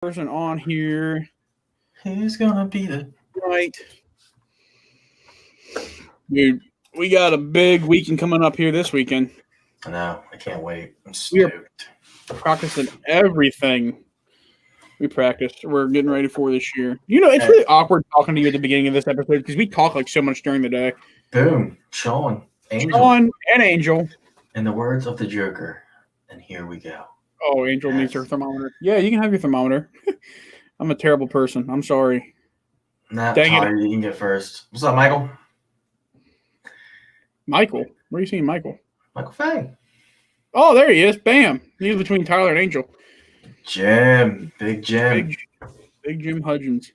person on here. Who's gonna be the Right. Dude, we got a big weekend coming up here this weekend. I know, I can't wait. I'm We are stoked. practicing everything we practiced. We're getting ready for this year. You know, it's really awkward talking to you at the beginning of this episode because we talk like so much during the day. Boom. Sean, Angel. Sean and Angel. In the words of the Joker. And here we go. Oh, Angel needs her thermometer. Yeah, you can have your thermometer. I'm a terrible person. I'm sorry. Nah, Dang Tyler, it. you can get first. What's up, Michael? Michael. Where are you seeing Michael? Michael Fang. Oh, there he is. Bam. He's between Tyler and Angel. Jim. Big Jim. Big Jim Hudgens.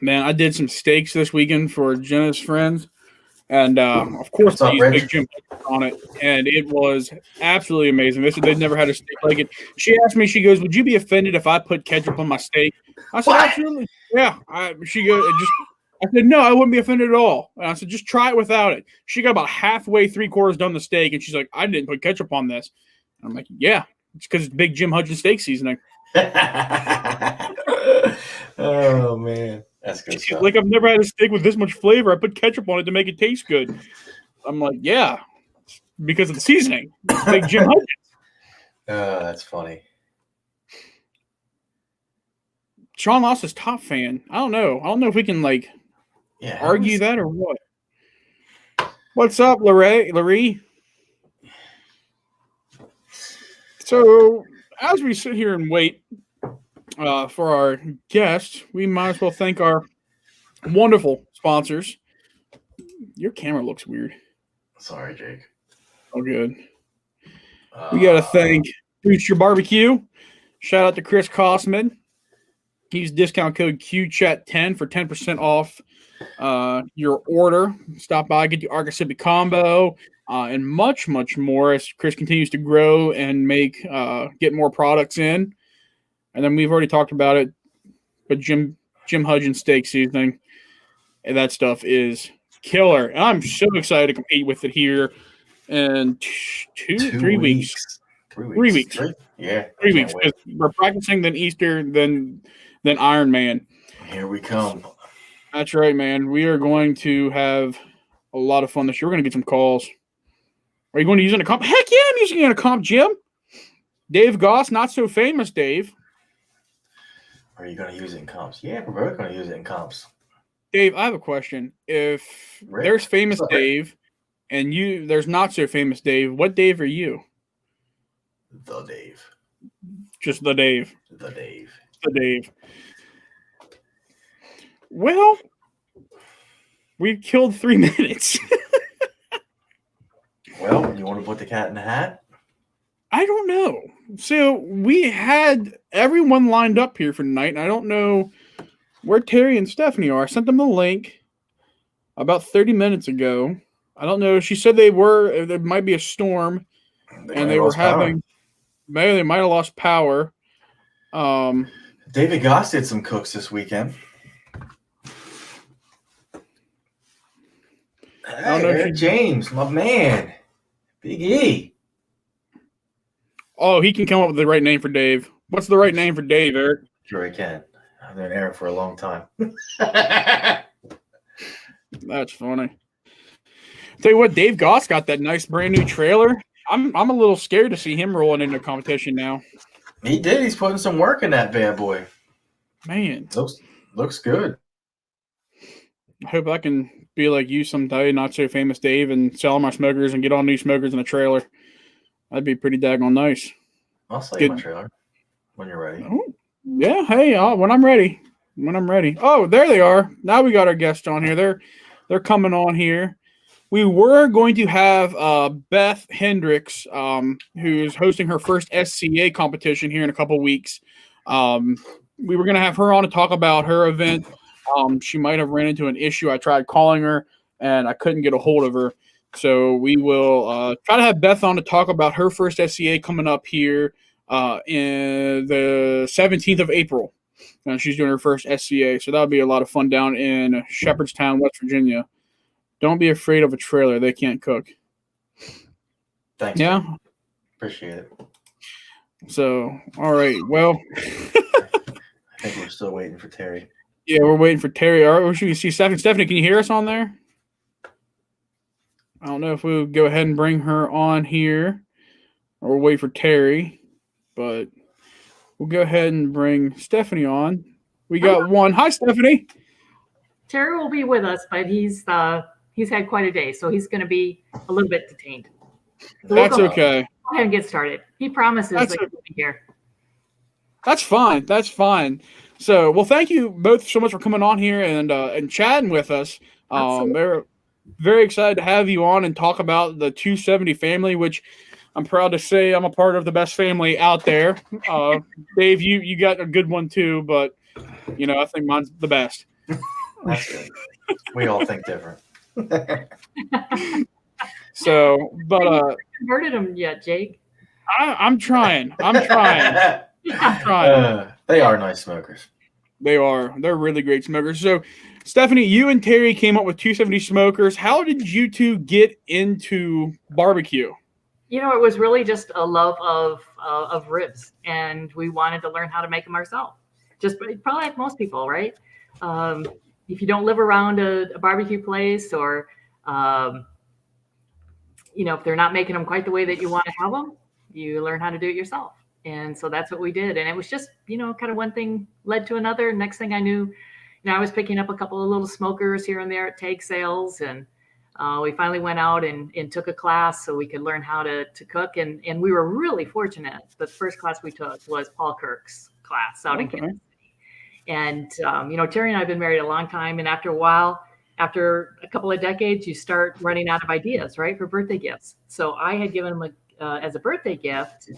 Man, I did some steaks this weekend for Jenna's friends. And, of course, What's up, I used Rich? Big Jim on it. And it was absolutely amazing. They'd never had a steak like it. She asked me, she goes, would you be offended if I put ketchup on my steak? I said, What? absolutely. Yeah. She goes, I said, no, I wouldn't be offended at all. And I said, just try it without it. She got about halfway, 3/4 done the steak. And she's like, I didn't put ketchup on this. And I'm like, yeah, it's because it's Big Jim Hudgens steak seasoning. Oh, man. That's good stuff. Like, I've never had a steak with this much flavor. I put ketchup on it to make it taste good. I'm like, yeah, because of the seasoning. It's Big Jim Hudgens. Oh, that's funny. Sean Loss is top fan. I don't know. I don't know if we can, like, argue that or what. What's up, Larry? So, as we sit here and wait for our guest, we might as well thank our wonderful sponsors. Your camera looks weird. Sorry, Jake. Oh, good. We got to thank Boost Your Barbecue. Shout out to Chris Kosman. Use discount code QChat10 for 10% off your order. Stop by, get the Arcasipi combo, and much, much more as Chris continues to grow and get more products in. And then we've already talked about it, but Jim Hudgens steak seasoning, and that stuff is killer. And I'm so excited to compete with it here in 3 weeks. 3 weeks. 3 weeks. Yeah. 3 weeks. We're practicing then Easter, then Iron Man. Here we come. That's right, man. We are going to have a lot of fun this year. We're going to get some calls. Are you going to use it in a comp? Heck yeah, I'm using it in a comp, Jim. Dave Goss, not so famous Dave. Are you going to use it in comps? Yeah, we're both going to use it in comps. Dave, I have a question. If there's famous Dave and there's not so famous Dave, what Dave are you? The Dave. Just the Dave. The Dave. The Dave. Well, we've killed 3 minutes. Well, you want to put the cat in the hat? I don't know. So we had everyone lined up here for tonight, and I don't know where Terry and Stephanie are. I sent them the link about 30 minutes ago. I don't know. She said there might be a storm, and they were having. Maybe they might have lost power. David Goss did some cooks this weekend. Hey, Eric James, my man. Big E. Oh, he can come up with the right name for Dave. What's the right name for Dave, Eric? Sure, he can. I've known Eric for a long time. That's funny. Tell you what, Dave Goss got that nice brand new trailer. I'm a little scared to see him rolling into competition now. He did. He's putting some work in that bad boy. Man. Looks good. I hope I can be like you someday, not so famous Dave, and sell my smokers and get all new smokers in a trailer. That'd be pretty daggone nice. I'll sell you my trailer when you're ready. Oh, yeah, hey, when I'm ready. Oh, there they are. Now we got our guests on here. They're coming on here. We were going to have Beth Hendricks, who's hosting her first SCA competition here in a couple weeks. We were going to have her on to talk about her event. She might have ran into an issue. I tried calling her, and I couldn't get a hold of her. So we will try to have Beth on to talk about her first SCA coming up here in the 17th of April. And she's doing her first SCA. So that'll be a lot of fun down in Shepherdstown, West Virginia. Don't be afraid of a trailer. They can't cook. Thanks. Yeah. Man. Appreciate it. So, all right. Well, I think we're still waiting for Terry. yeah, we're waiting for Terry. All right, we should see Stephanie. Stephanie, can you hear us on there? I don't know if we'll go ahead and bring her on here, or we'll wait for Terry. But we'll go ahead and bring Stephanie on. We got one. Hi, Stephanie. Terry will be with us, but he's had quite a day, so he's going to be a little bit detained. So That's okay. Go ahead and get started. He promises That's that he'll be here. That's fine. That's fine. So, well, thank you both so much for coming on here and chatting with us. Absolutely. They're very excited to have you on and talk about the 270 family, which I'm proud to say I'm a part of the best family out there. Dave, you got a good one too, but I think mine's the best. That's good. We all think different. So, but haven't converted him yet, Jake. I'm trying. I'm trying. They are nice smokers. They are. They're really great smokers. So, Stephanie, you and Terry came up with 270 smokers. How did you two get into barbecue? It was really just a love of ribs, and we wanted to learn how to make them ourselves. Just probably like most people, right? If you don't live around a barbecue place, or if they're not making them quite the way that you want to have them, you learn how to do it yourself. And so that's what we did. And it was just, kind of one thing led to another. Next thing I knew, I was picking up a couple of little smokers here and there at tag sales. And we finally went out and took a class so we could learn how to cook. And we were really fortunate. The first class we took was Paul Kirk's class out in Kansas City. And, Terry and I have been married a long time. And after a while, after a couple of decades, you start running out of ideas, right, for birthday gifts. So I had given him as a birthday gift,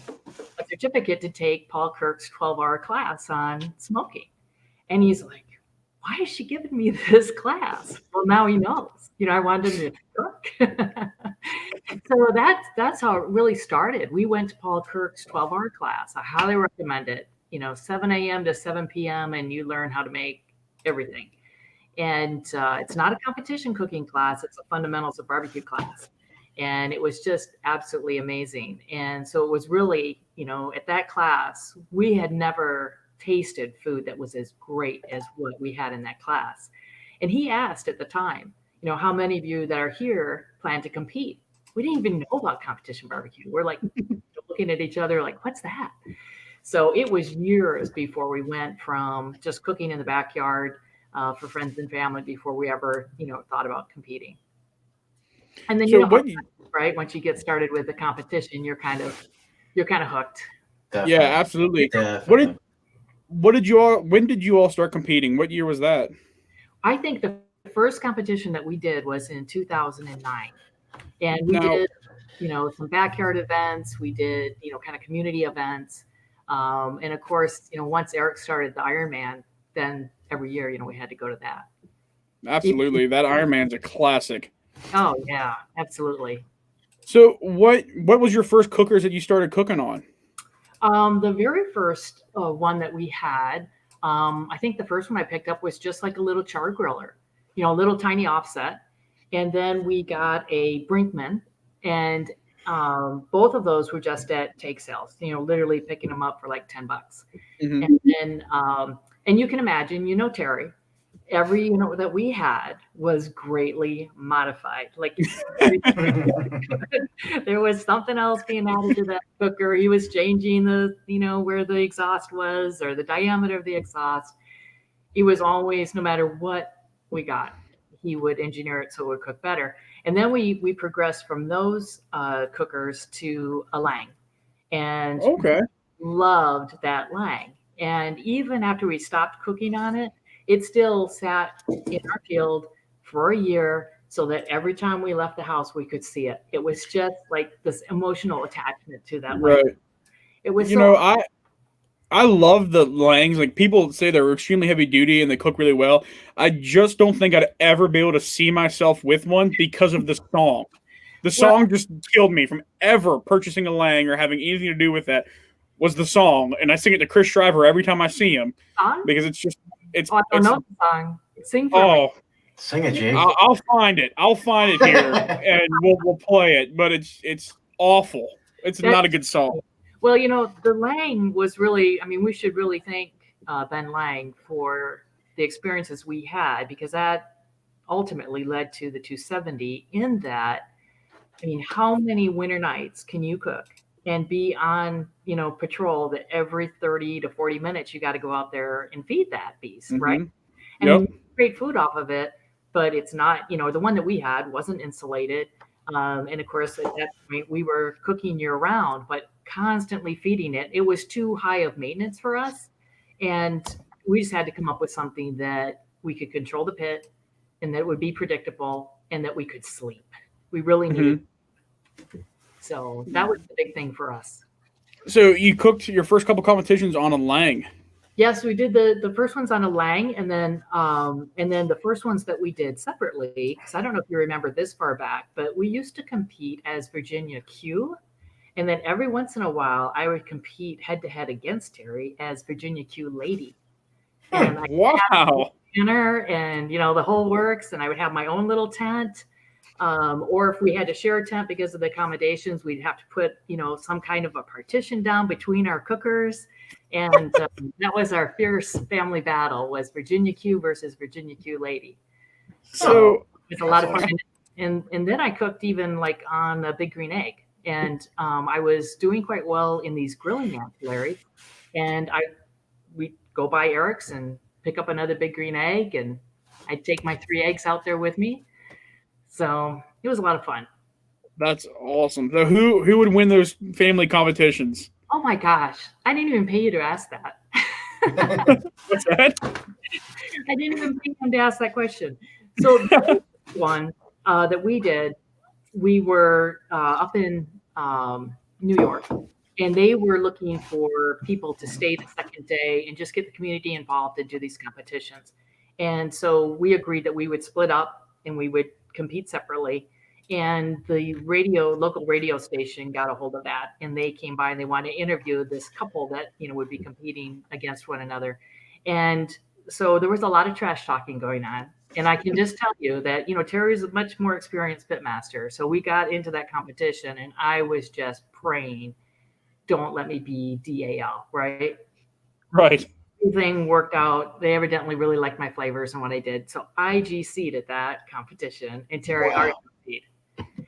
a certificate to take Paul Kirk's 12-hour class on smoking. And he's like, why is she giving me this class? Well, now he knows. I wanted him to cook. So that's how it really started. We went to Paul Kirk's 12-hour class. I highly recommend it. 7 a.m. to 7 p.m. and you learn how to make everything. And it's not a competition cooking class. It's a fundamentals of barbecue class. And it was just absolutely amazing. And so it was really, at that class, we had never tasted food that was as great as what we had in that class. And he asked at the time, how many of you that are here plan to compete? We didn't even know about competition barbecue. We're like looking at each other like, what's that? So it was years before we went from just cooking in the backyard for friends and family before we ever, thought about competing. And then right, once you get started with the competition, you're kind of hooked. Definitely. Yeah, absolutely. Definitely. When did you all start competing? What year was that? I think the first competition that we did was in 2009. And we did, some backyard events. We did, kind of community events. And of course, once Eric started the Ironman, then every year, we had to go to that. Absolutely. That Ironman's a classic. Oh, yeah, absolutely. So what was your first cookers that you started cooking on? The very first one that we had, I think the first one I picked up was just like a little char griller, a little tiny offset. And then we got a Brinkman, and both of those were just at take sales, literally picking them up for like $10. Mm-hmm. And then, and you can imagine, Terry, every that we had was greatly modified. Like there was something else being added to that cooker. He was changing the where the exhaust was or the diameter of the exhaust. It was always, no matter what we got, he would engineer it so it would cook better. And then we progressed from those cookers to a Lang, and loved that Lang. And even after we stopped cooking on it, it still sat in our field for a year so that every time we left the house, we could see it. It was just like this emotional attachment to that. Right. Lang. It was I love the Langs. Like, people say they're extremely heavy duty and they cook really well. I just don't think I'd ever be able to see myself with one because of the song. The song just killed me from ever purchasing a Lang or having anything to do with that. Was the song, and I sing it to Chris Shriver every time I see him because it's just I don't know the song. Sing for me. Sing it, Jake. I'll find it. I'll find it here, and we'll play it. But it's awful. It's not a good song. Well, the Lang was really, I mean, we should really thank Ben Lang for the experiences we had, because that ultimately led to the 270. In that, I mean, how many winter nights can you cook and be on, patrol that every 30 to 40 minutes you got to go out there and feed that beast, right? Mm-hmm. And Yep. you make great food off of it, but it's not, the one that we had wasn't insulated. And of course, at that point, we were cooking year round, but constantly feeding it. It was too high of maintenance for us. And we just had to come up with something that we could control the pit and that would be predictable and that we could sleep. We really needed. So that was the big thing for us. So you cooked your first couple competitions on a Lang. Yes, we did the first ones on a Lang, and then the first ones that we did separately. Because I don't know if you remember this far back, but we used to compete as Virginia Q, and then every once in a while I would compete head to head against Terry as Virginia Q Lady. And I Wow. dinner and the whole works, and I would have my own little tent. Or if we had to share a tent because of the accommodations, we'd have to put some kind of a partition down between our cookers. And that was our fierce family battle, was Virginia Q versus Virginia Q Lady. So it was a lot of fun. And then I cooked even like on a Big Green Egg. And I was doing quite well in these grilling ancillaries. And we'd go by Eric's and pick up another Big Green Egg. And I'd take my 3 eggs out there with me. So it was a lot of fun. That's awesome. So who would win those family competitions? Oh my gosh. I didn't even pay you to ask that. What's that? I didn't even pay him to ask that question. So the one that we did, we were up in New York, and they were looking for people to stay the second day and just get the community involved and do these competitions. And so we agreed that we would split up and we would compete separately. And the local radio station got a hold of that, and they came by and they wanted to interview this couple that would be competing against one another. And so there was a lot of trash talking going on. And I can just tell you that Terry's a much more experienced pitmaster. So we got into that competition, and I was just praying, don't let me be DAL, right? Right. Everything worked out. They evidently really liked my flavors and what I did. So I GC'd at that competition, and Terry RGC'd.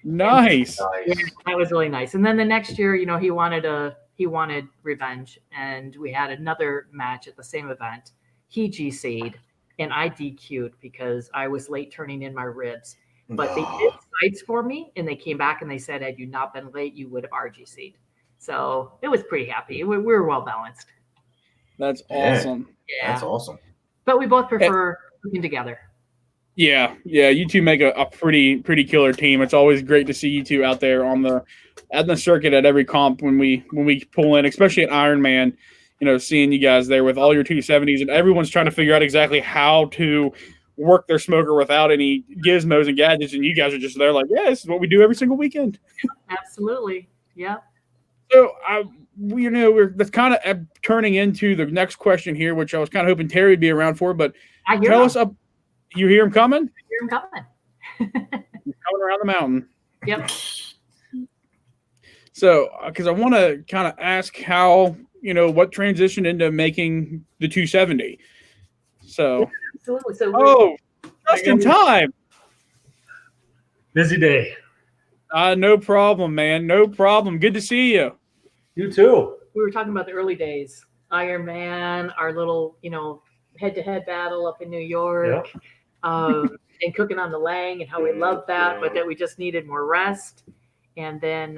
Nice. Yeah, that was really nice. And then the next year, he wanted revenge, and we had another match at the same event. He GC'd, and I DQ'd because I was late turning in my ribs. But they did sites for me, and they came back and they said, had you not been late, you would have RGC'd. So it was pretty happy. We were well balanced. That's awesome. Yeah. That's awesome. But we both prefer cooking together. Yeah. You two make a pretty killer team. It's always great to see you two out there on the circuit at every comp when we pull in, especially at Ironman. Seeing you guys there with all your 270s, and everyone's trying to figure out exactly how to work their smoker without any gizmos and gadgets, and you guys are just there like, yeah, this is what we do every single weekend. Absolutely. Yeah. So that's kind of turning into the next question here, which I was kind of hoping Terry would be around for, but tell us up. You hear him coming? I hear him coming. He's coming around the mountain. Yep. So, because I want to kind of ask how, what transitioned into making the 270. So, yeah, absolutely. So, just in time. Busy day. No problem, man. No problem. Good to see you. You too. We were talking about the early days. Ironman, our little, head-to-head battle up in New York, and cooking on the Lang, and how we loved that, but that we just needed more rest. And then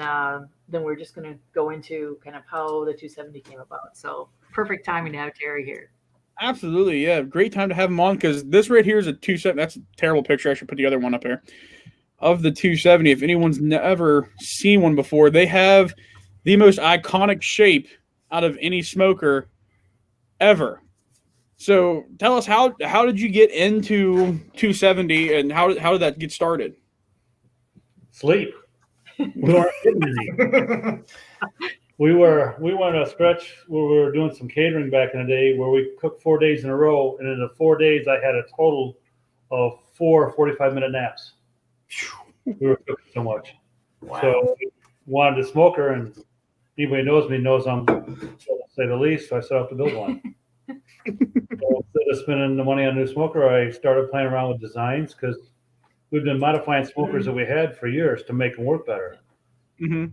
we're just going to go into kind of how the 270 came about. So perfect timing to have Terry here. Absolutely, yeah. Great time to have him on, because this right here is a 270. That's a terrible picture. I should put the other one up here. Of the 270, if anyone's never seen one before, they have the most iconic shape out of any smoker ever. So tell us, how did you get into 270, and how did that get started? Sleep. We weren't getting busy. We went on a stretch where we were doing some catering back in the day where we cooked 4 days in a row, and in the 4 days I had a total of 4 45-minute naps. We were cooking so much. Wow. So we wanted a smoker, and anybody knows me knows I'm, to say the least. So I set out to build one. So instead of spending the money on a new smoker, I started playing around with designs because we've been modifying smokers that we had for years to make them work better. Mm-hmm.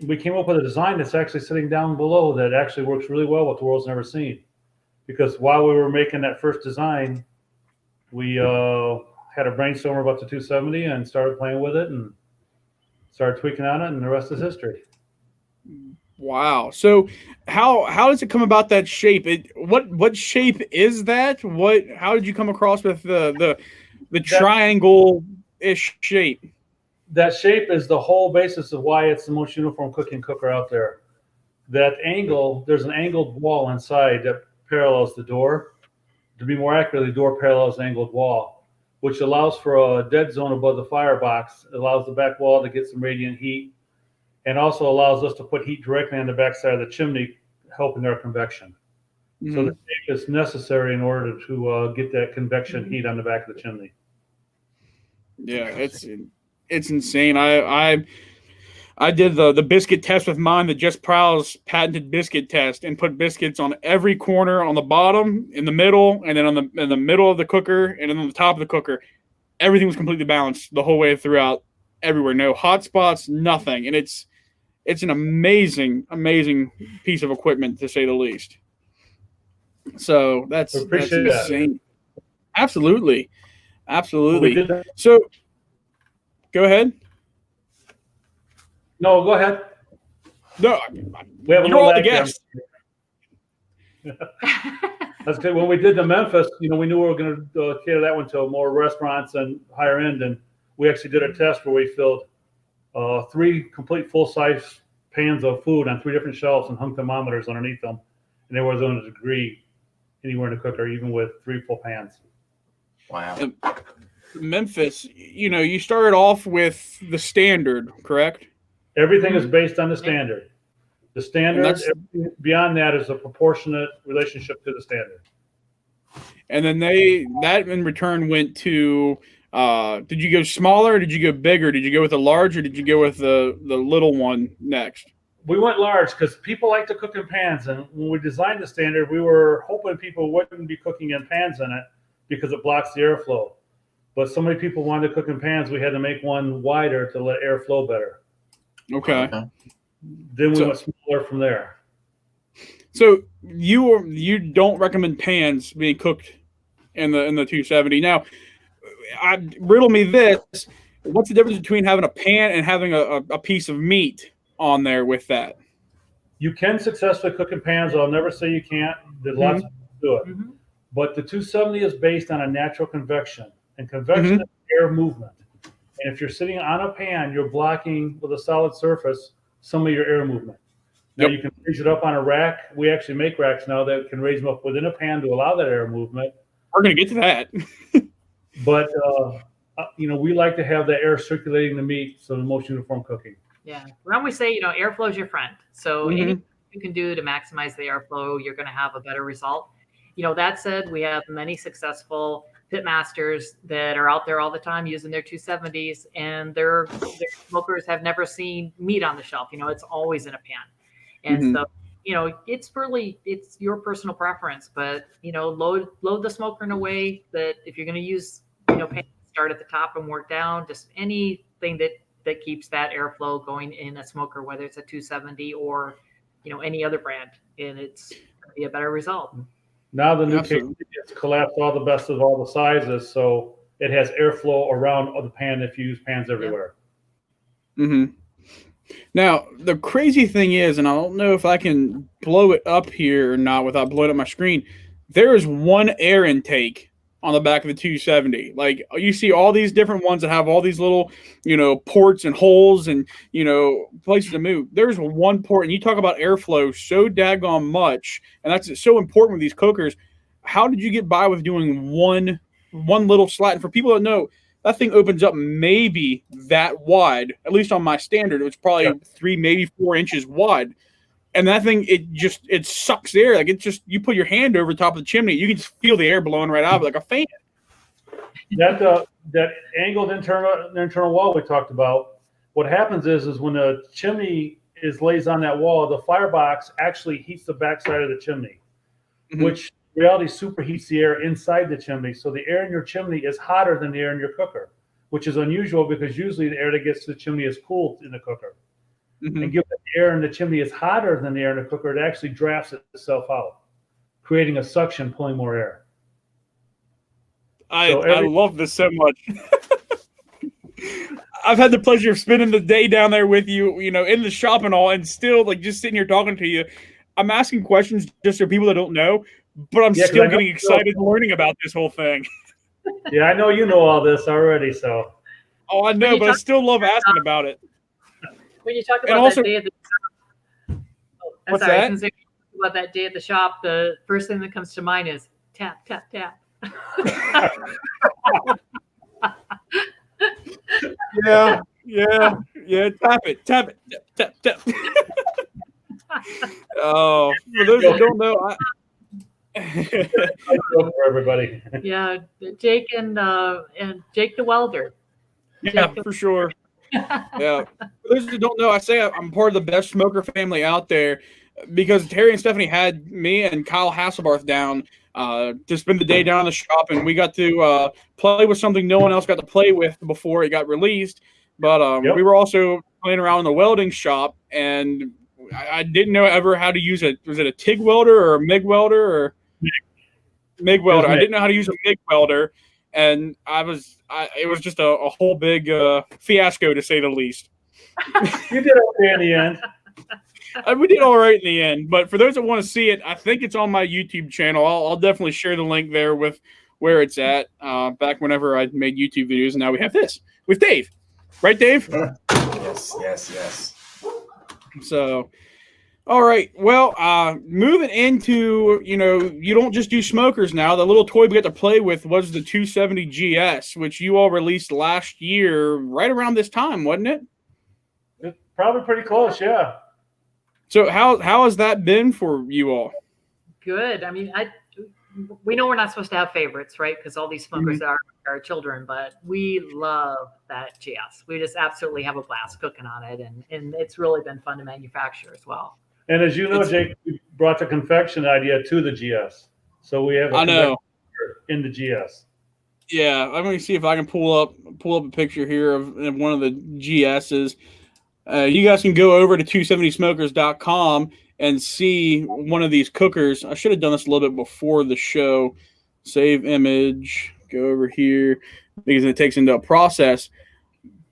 We came up with a design that's actually sitting down below that actually works really well, what the world's never seen. Because while we were making that first design, we had a brainstorm about the 270 and started playing with it and started tweaking on it, and the rest is history. Wow. So how does it come about that shape? What shape is that? How did you come across with the triangle-ish shape? That shape is the whole basis of why it's the most uniform cooking cooker out there. That angle, there's an angled wall inside that parallels the door. To be more accurate, the door parallels the angled wall, which allows for a dead zone above the firebox. It allows the back wall to get some radiant heat, and also allows us to put heat directly on the back side of the chimney, helping our convection. Mm-hmm. So the shape is necessary in order to get that convection heat on the back of the chimney. Yeah, it's insane. I did the biscuit test with mine, the Just Prowse patented biscuit test, and put biscuits on every corner, on the bottom, in the middle, and then in the middle of the cooker, and then on the top of the cooker. Everything was completely balanced the whole way throughout, everywhere. No hot spots, nothing. And it's an amazing piece of equipment, to say the least. So that's insane. That. Absolutely. So go ahead. No, go ahead. No, we have a little lag guest. That's good. When we did the Memphis, we knew we were going to cater that one to more restaurants and higher end, and we actually did a test where we filled 3 complete full-size pans of food on 3 different shelves and hung thermometers underneath them, and they were on a degree anywhere in the cooker, even with 3 full pans. Wow. Memphis, you started off with the standard, correct? Everything is based on the standard. The standard, beyond that, is a proportionate relationship to the standard. And then that in return went to, did you go smaller? Did you go bigger? Did you go with the large, or did you go with the little one next? We went large because people like to cook in pans. And when we designed the standard, we were hoping people wouldn't be cooking in pans in it because it blocks the airflow. But so many people wanted to cook in pans, we had to make one wider to let air flow better. Okay. Then we went smaller from there. So you don't recommend pans being cooked in the 270. Now, riddle me this: what's the difference between having a pan and having a piece of meat on there with that? You can successfully cook in pans. I'll never say you can't. There's lots of people do it. Mm-hmm. But the 270 is based on a natural convection, and convection is air movement. And if you're sitting on a pan, you're blocking with a solid surface some of your air movement. Now you can raise it up on a rack. We actually make racks now that can raise them up within a pan to allow that air movement. We're going to get to that. But, we like to have the air circulating the meat, so the most uniform cooking. Yeah. We always say, airflow is your friend. So anything you can do to maximize the airflow, you're going to have a better result. That said, we have many successful pit masters that are out there all the time using their 270s, and their smokers have never seen meat on the shelf. It's always in a pan. And so, it's your personal preference, but, load the smoker in a way that if you're going to use, pan, start at the top and work down, just anything that keeps that airflow going in a smoker, whether it's a 270 or, any other brand, and it's going to be a better result. Now the new case gets collapsed all the best of all the sizes, so it has airflow around the pan if you use pans everywhere. Mm-hmm. Now, the crazy thing is, and I don't know if I can blow it up here or not without blowing up my screen, there is one air intake on the back of the 270. Like, you see all these different ones that have all these little, ports and holes and, places to move. There's one port, and you talk about airflow so daggone much, and that's so important with these cookers. How did you get by with doing one little slat? And for people that know, that thing opens up maybe that wide, at least on my standard. It was probably 3, maybe 4 inches wide. And that thing, it sucks air. Like, you put your hand over the top of the chimney, you can just feel the air blowing right out of it like a fan. That angled internal wall we talked about, what happens is when the chimney lays on that wall, the firebox actually heats the backside of the chimney, Mhm. which in reality superheats the air inside the chimney. So the air in your chimney is hotter than the air in your cooker, which is unusual because usually the air that gets to the chimney is cooled in the cooker. Mhm. And given that the air in the chimney is hotter than the air in the cooker, it actually drafts itself out, creating a suction, pulling more air. I love this so much. I've had the pleasure of spending the day down there with you, in the shop and all, and still like just sitting here talking to you. I'm asking questions just for people that don't know, but I'm Yeah, 'cause still I know getting you know. excited learning about this whole thing. Yeah, I know you know all this already, so. Oh, I know, you but I talk- still love asking about it. When you talk And about also- that day at the I'm What's sorry, I was that? gonna say about that day at the shop, the first thing that comes to mind is tap, tap, tap. Yeah, yeah. Tap it, tap, tap, tap. Oh, for those that don't know, For everybody. Yeah, Jake and Jake the welder. yeah, for sure. Yeah. For those that don't know, I say I'm part of the best smoker family out there because Terry and Stephanie had me and Kyle Hasselbarth down to spend the day down in the shop, and we got to play with something no one else got to play with before it got released. But Yep. we were also playing around in the welding shop, and I didn't know ever how to use it. Was it a TIG welder or a MIG welder or MIG welder? I MIG. didn't know how to use a MIG welder, and it was just a whole big fiasco to say the least. You did okay in the end. We did all right in the end, but for those that want to see it, I think it's on my YouTube channel. I'll definitely share the link there with where it's at. Back whenever I made YouTube videos, and now we have this with Dave, right, Dave? Yes. So, all right. Well, moving into you don't just do smokers now. The little toy we got to play with was the 270 GS, which you all released last year, right around this time, wasn't it? It's probably pretty close, yeah. So how has that been for you all? Good. I mean, we know we're not supposed to have favorites, right? Because all these smokers are our children, but we love that GS. We just absolutely have a blast cooking on it, and it's really been fun to manufacture as well. And as you know, Jake, we brought the confection idea to the GS. So we have a know in the GS. Yeah, I'm going to see if I can pull up a picture here of one of the GSs. You guys can go over to 270smokers.com and see one of these cookers. I should have done this a little bit before the show. Save image, go over here, because it takes into a process.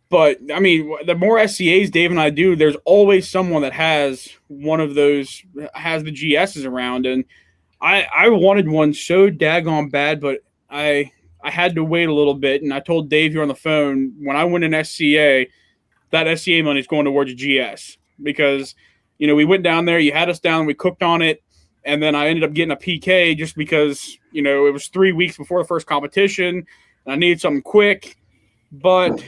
But, I mean, the more SCAs Dave and I do, there's always someone that has one of those, has the GSs around. And I wanted one so daggone bad, but I had to wait a little bit. And I told Dave here on the phone, when I win an SCA, that SCA money is going towards a GS because, we went down there, you had us down, we cooked on it, and then I ended up getting a PK just because, it was 3 weeks before the first competition, and I needed something quick. But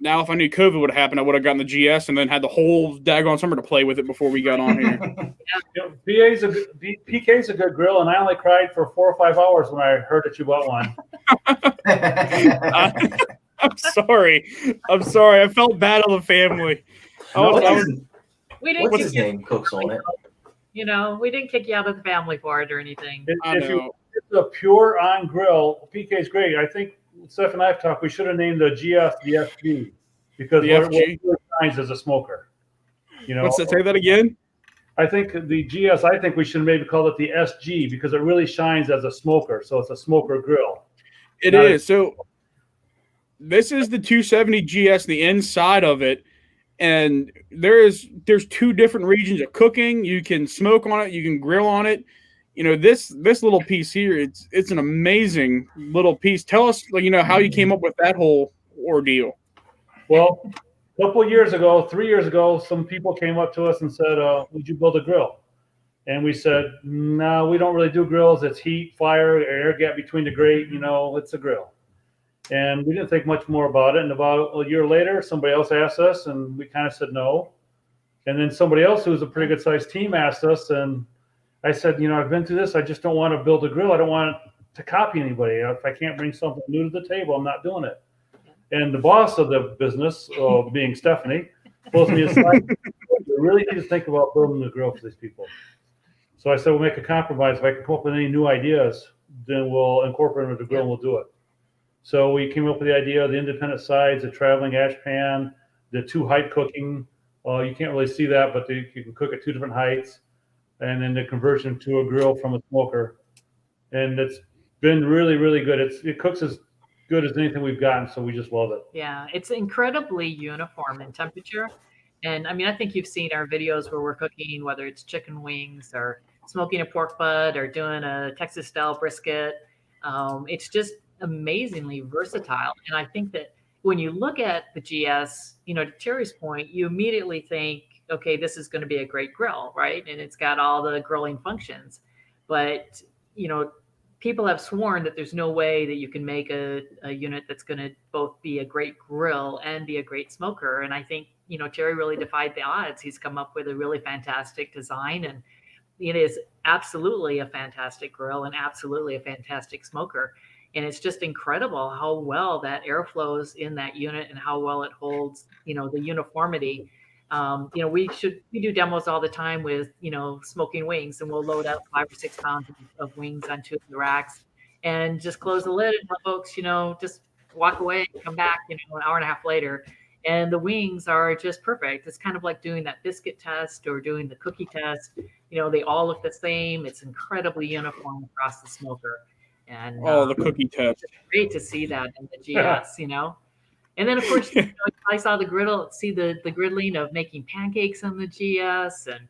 now if I knew COVID would have happened, I would have gotten the GS and then had the whole daggone summer to play with it before we got on here. PK's a good grill, and I only cried for 4 or 5 hours when I heard that you bought one. I'm sorry. I felt bad on the family. What's his name? Cooks on it. We didn't kick you out of the family for it or anything. If it's a pure on grill, PK's great. I think Steph and I have talked. We should have named the GS the FG because the what FG shines as a smoker. What's that? Say that again. I think the GS. I think we should maybe call it the SG because it really shines as a smoker. So it's a smoker grill. It is. So this is the 270 GS, the inside of it, and there's 2 different regions of cooking. You can smoke on it, you can grill on it. This little piece here, it's an amazing little piece. Tell us, how you came up with that whole ordeal. Well, a couple of years ago, 3 years ago, some people came up to us and said, "Would you build a grill?" And we said, "No, we don't really do grills. It's heat, fire, air gap between the grate. It's a grill." And we didn't think much more about it. And about a year later, somebody else asked us, and we kind of said no. And then somebody else who was a pretty good sized team asked us, and I said, I've been through this. I just don't want to build a grill. I don't want to copy anybody. If I can't bring something new to the table, I'm not doing it. And the boss of the business, being Stephanie, pulls me aside. really need to think about building the grill for these people. So I said, we'll make a compromise. If I can come up with any new ideas, then we'll incorporate them into the grill and we'll do it. So we came up with the idea of the independent sides, the traveling ash pan, the 2 height cooking. You can't really see that, but you can cook at 2 different heights. And then the conversion to a grill from a smoker. And it's been really, really good. It cooks as good as anything we've gotten, so we just love it. Yeah, it's incredibly uniform in temperature. And I mean, I think you've seen our videos where we're cooking, whether it's chicken wings or smoking a pork butt or doing a Texas style brisket. It's just amazingly versatile. And I think that when you look at the GS, to Terry's point, you immediately think, okay, this is going to be a great grill, right? And it's got all the grilling functions. But, people have sworn that there's no way that you can make a unit that's going to both be a great grill and be a great smoker. And I think, Terry really defied the odds. He's come up with a really fantastic design, and it is absolutely a fantastic grill and absolutely a fantastic smoker. And it's just incredible how well that air flows in that unit and how well it holds, the uniformity. We do demos all the time with, smoking wings, and we'll load up 5 or 6 pounds of wings on 2 of the racks and just close the lid and let folks, just walk away and come back, an hour and a half later. And the wings are just perfect. It's kind of like doing that biscuit test or doing the cookie test. They all look the same. It's incredibly uniform across the smoker. And the cookie test. It's great to see that in the GS, And then, of course, I saw the griddling of making pancakes on the GS and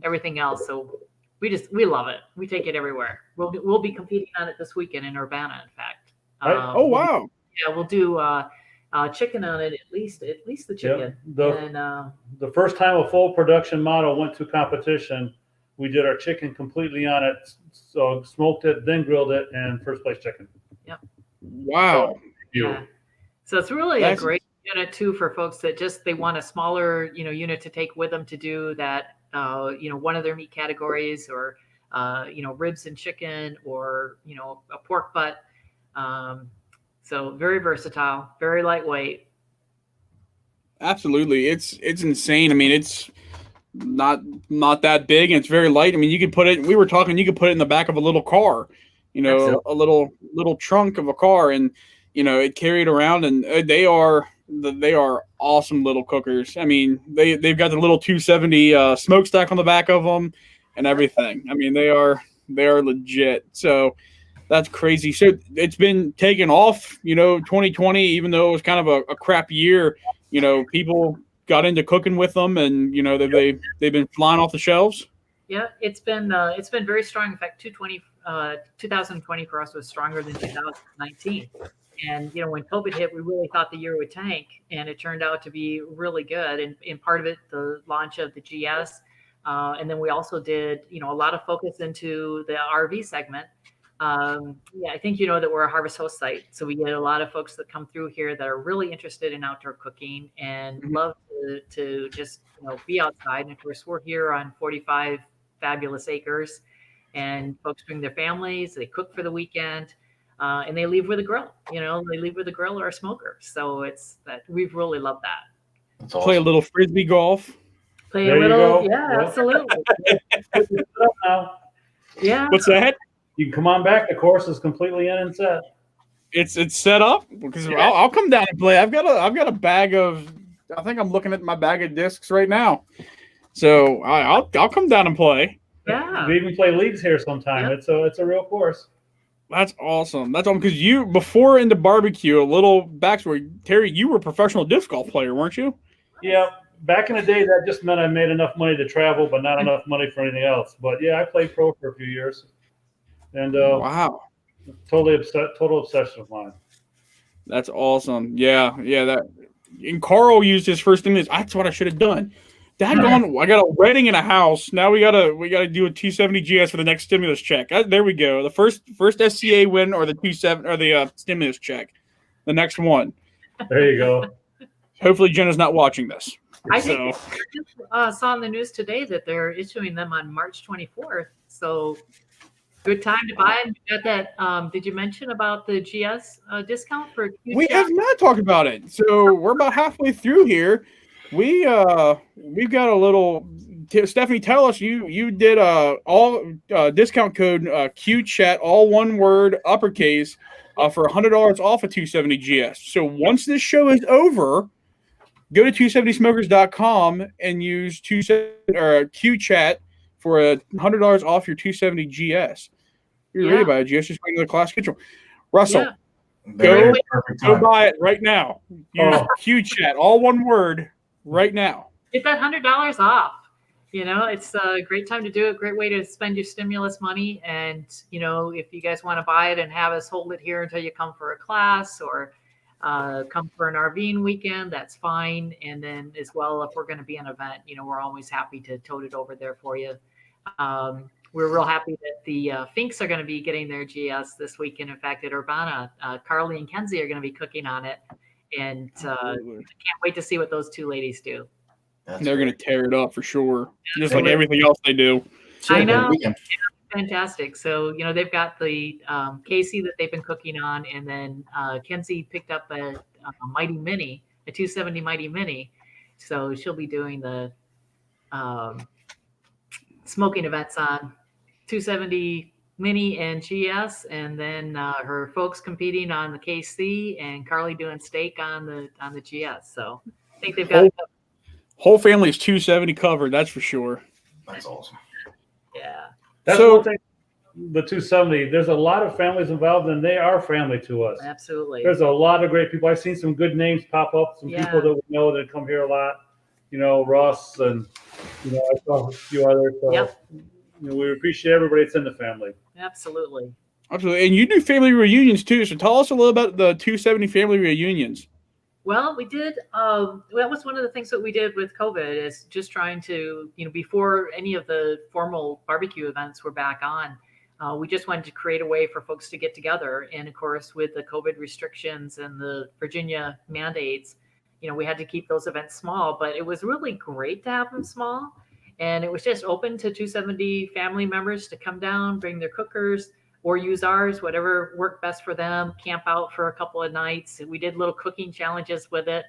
everything else. So we love it. We take it everywhere. We'll be competing on it this weekend in Urbana, in fact. Oh, wow. Yeah, we'll do chicken on it, at least the chicken. Yep. The first time a full production model went to competition, we did our chicken completely on it. So smoked it, then grilled it, and first place chicken. Yep. Wow. Yeah. So it's really a great unit too for folks that they want a smaller, unit to take with them to do that, one of their meat categories, or, ribs and chicken, or, a pork butt. So very versatile, very lightweight. Absolutely. It's insane. I mean, it's not that big, and it's very light. I mean, you could put it, we were talking, you could put it in the back of a little car, Absolutely. a little trunk of a car, and it carried around, and they are awesome little cookers. I mean, they've got the little 270 smokestack on the back of them and everything. I mean, they are legit. So that's crazy. So it's been taken off, 2020, even though it was kind of a crap year, people got into cooking with them, and they've been flying off the shelves. Yeah, it's been very strong. In fact, 2020 for us was stronger than 2019. And when COVID hit, we really thought the year would tank, and it turned out to be really good. And part of it, the launch of the GS, and then we also did a lot of focus into the RV segment. I think that we're a Harvest Host site, so we get a lot of folks that come through here that are really interested in outdoor cooking and love to just be outside. And of course, we're here on 45 fabulous acres, and folks bring their families, they cook for the weekend, and they leave with a grill. They leave with a grill or a smoker. So it's that we've really loved that. That's awesome. Play a little frisbee golf. Play There a little, you go. yeah, absolutely. Yeah. What's that? You can come on back. The course is completely in and set. It's set up, because I'll come down and play. I've got a bag of, I think I'm looking at my bag of discs right now. So I'll come down and play. Yeah. We even play leagues here sometime. Yep. It's a real course. That's awesome. That's awesome, because you, before into barbecue, a little backstory, Terry, you were a professional disc golf player, weren't you? Yeah. Back in the day, that just meant I made enough money to travel, but not enough money for anything else. But yeah, I played pro for a few years. And Wow. total obsession of mine. That's awesome. Yeah. That, and Carl used his first thing. That's what I should have done. Daggone, I got a wedding in a house. Now we gotta do a 270 GS for the next stimulus check. There we go. The first SCA win, or the 27 or the stimulus check. The next one. There you go. Hopefully Jenna's not watching this. I think I just saw in the news today that they're issuing them on March 24th. So good time to buy them. You got that? Did you mention about the GS discount for QChat? We have not talked about it. So we're about halfway through here. we've got a little. Stephanie, tell us you did all discount code Q chat, all one word, uppercase, for $100 off a 270 GS. So once this show is over, go to 270smokers.com and use Q chat for $100 off your 270 GS. You're ready to buy a GS, just wait for the class schedule. Russell, go buy it right now. Use Q chat, all one word, right now. Get that $100 off. It's a great time to do it. Great way to spend your stimulus money. And, if you guys want to buy it and have us hold it here until you come for a class or come for an RVing weekend, that's fine. And then as well, if we're going to be an event, we're always happy to tote it over there for you. We're real happy that the Finks are going to be getting their GS this weekend. In fact, at Urbana, Carly and Kenzie are going to be cooking on it. And I can't wait to see what those two ladies do. They're going to tear it up for sure, just like everything else they do. I know. Yeah, fantastic. So, they've got the Casey that they've been cooking on, and then Kenzie picked up a Mighty Mini, a 270 Mighty Mini. So she'll be doing the smoking events on 270 Mini and GS, and then her folks competing on the KC, and Carly doing steak on the GS. So I think they've got whole family is 270 covered, that's for sure. That's awesome. Yeah. That's one thing. The 270, there's a lot of families involved, and they are family to us. Absolutely. There's a lot of great people. I've seen some good names pop up, some people that we know that come here a lot. Russ and I saw a few others. So we appreciate everybody that's in the family. Absolutely. Absolutely. And you do family reunions too. So tell us a little about the 270 family reunions. Well, we did. That was one of the things that we did with COVID, is just trying to, before any of the formal barbecue events were back on, we just wanted to create a way for folks to get together. And of course, with the COVID restrictions and the Virginia mandates, we had to keep those events small, but it was really great to have them small. And it was just open to 270 family members to come down, bring their cookers, or use ours, whatever worked best for them, camp out for a couple of nights. We did little cooking challenges with it.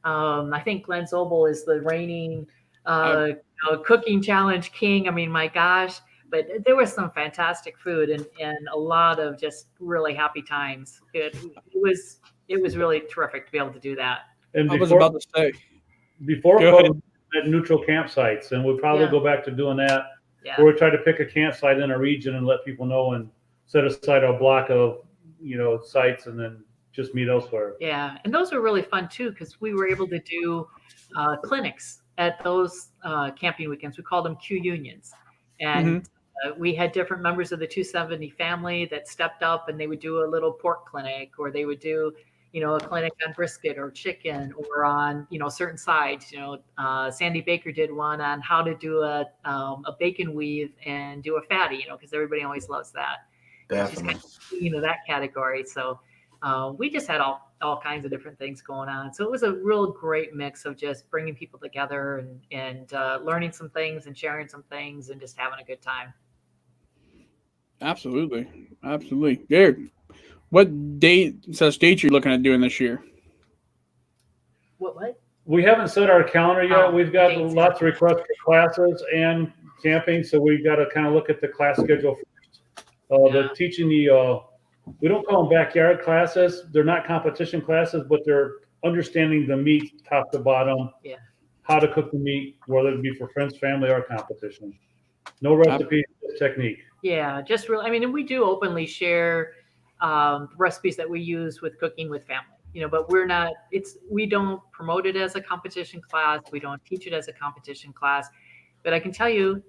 I think Glenn Zobel is the reigning cooking challenge king. I mean, my gosh, but there was some fantastic food and a lot of just really happy times. It was really terrific to be able to do that. And I was about to say, before COVID, we had neutral campsites, and we'll probably go back to doing that. Yeah. Where we try to pick a campsite in a region and let people know and set aside a block of, sites and then just meet elsewhere. Yeah. And those were really fun too, because we were able to do clinics at those camping weekends. We called them Q unions. And we had different members of the 270 family that stepped up, and they would do a little pork clinic, or they would do, a clinic on brisket or chicken, or on, certain sides. Sandy Baker did one on how to do a bacon weave and do a fatty, because everybody always loves that. Definitely. That category. So we just had all kinds of different things going on. So it was a real great mix of just bringing people together and learning some things and sharing some things and just having a good time. Absolutely. Good. What dates you're looking at doing this year? What? We haven't set our calendar yet. We've got lots of requests for classes and camping, so we've got to kind of look at the class schedule first. The teaching we don't call them backyard classes. They're not competition classes, but they're understanding the meat top to bottom. Yeah. How to cook the meat, whether it be for friends, family, or competition. No recipe, just technique. Yeah, just really. I mean, and we do openly share recipes that we use with cooking with family. But we don't promote it as a competition class. We don't teach it as a competition class. But I can tell you,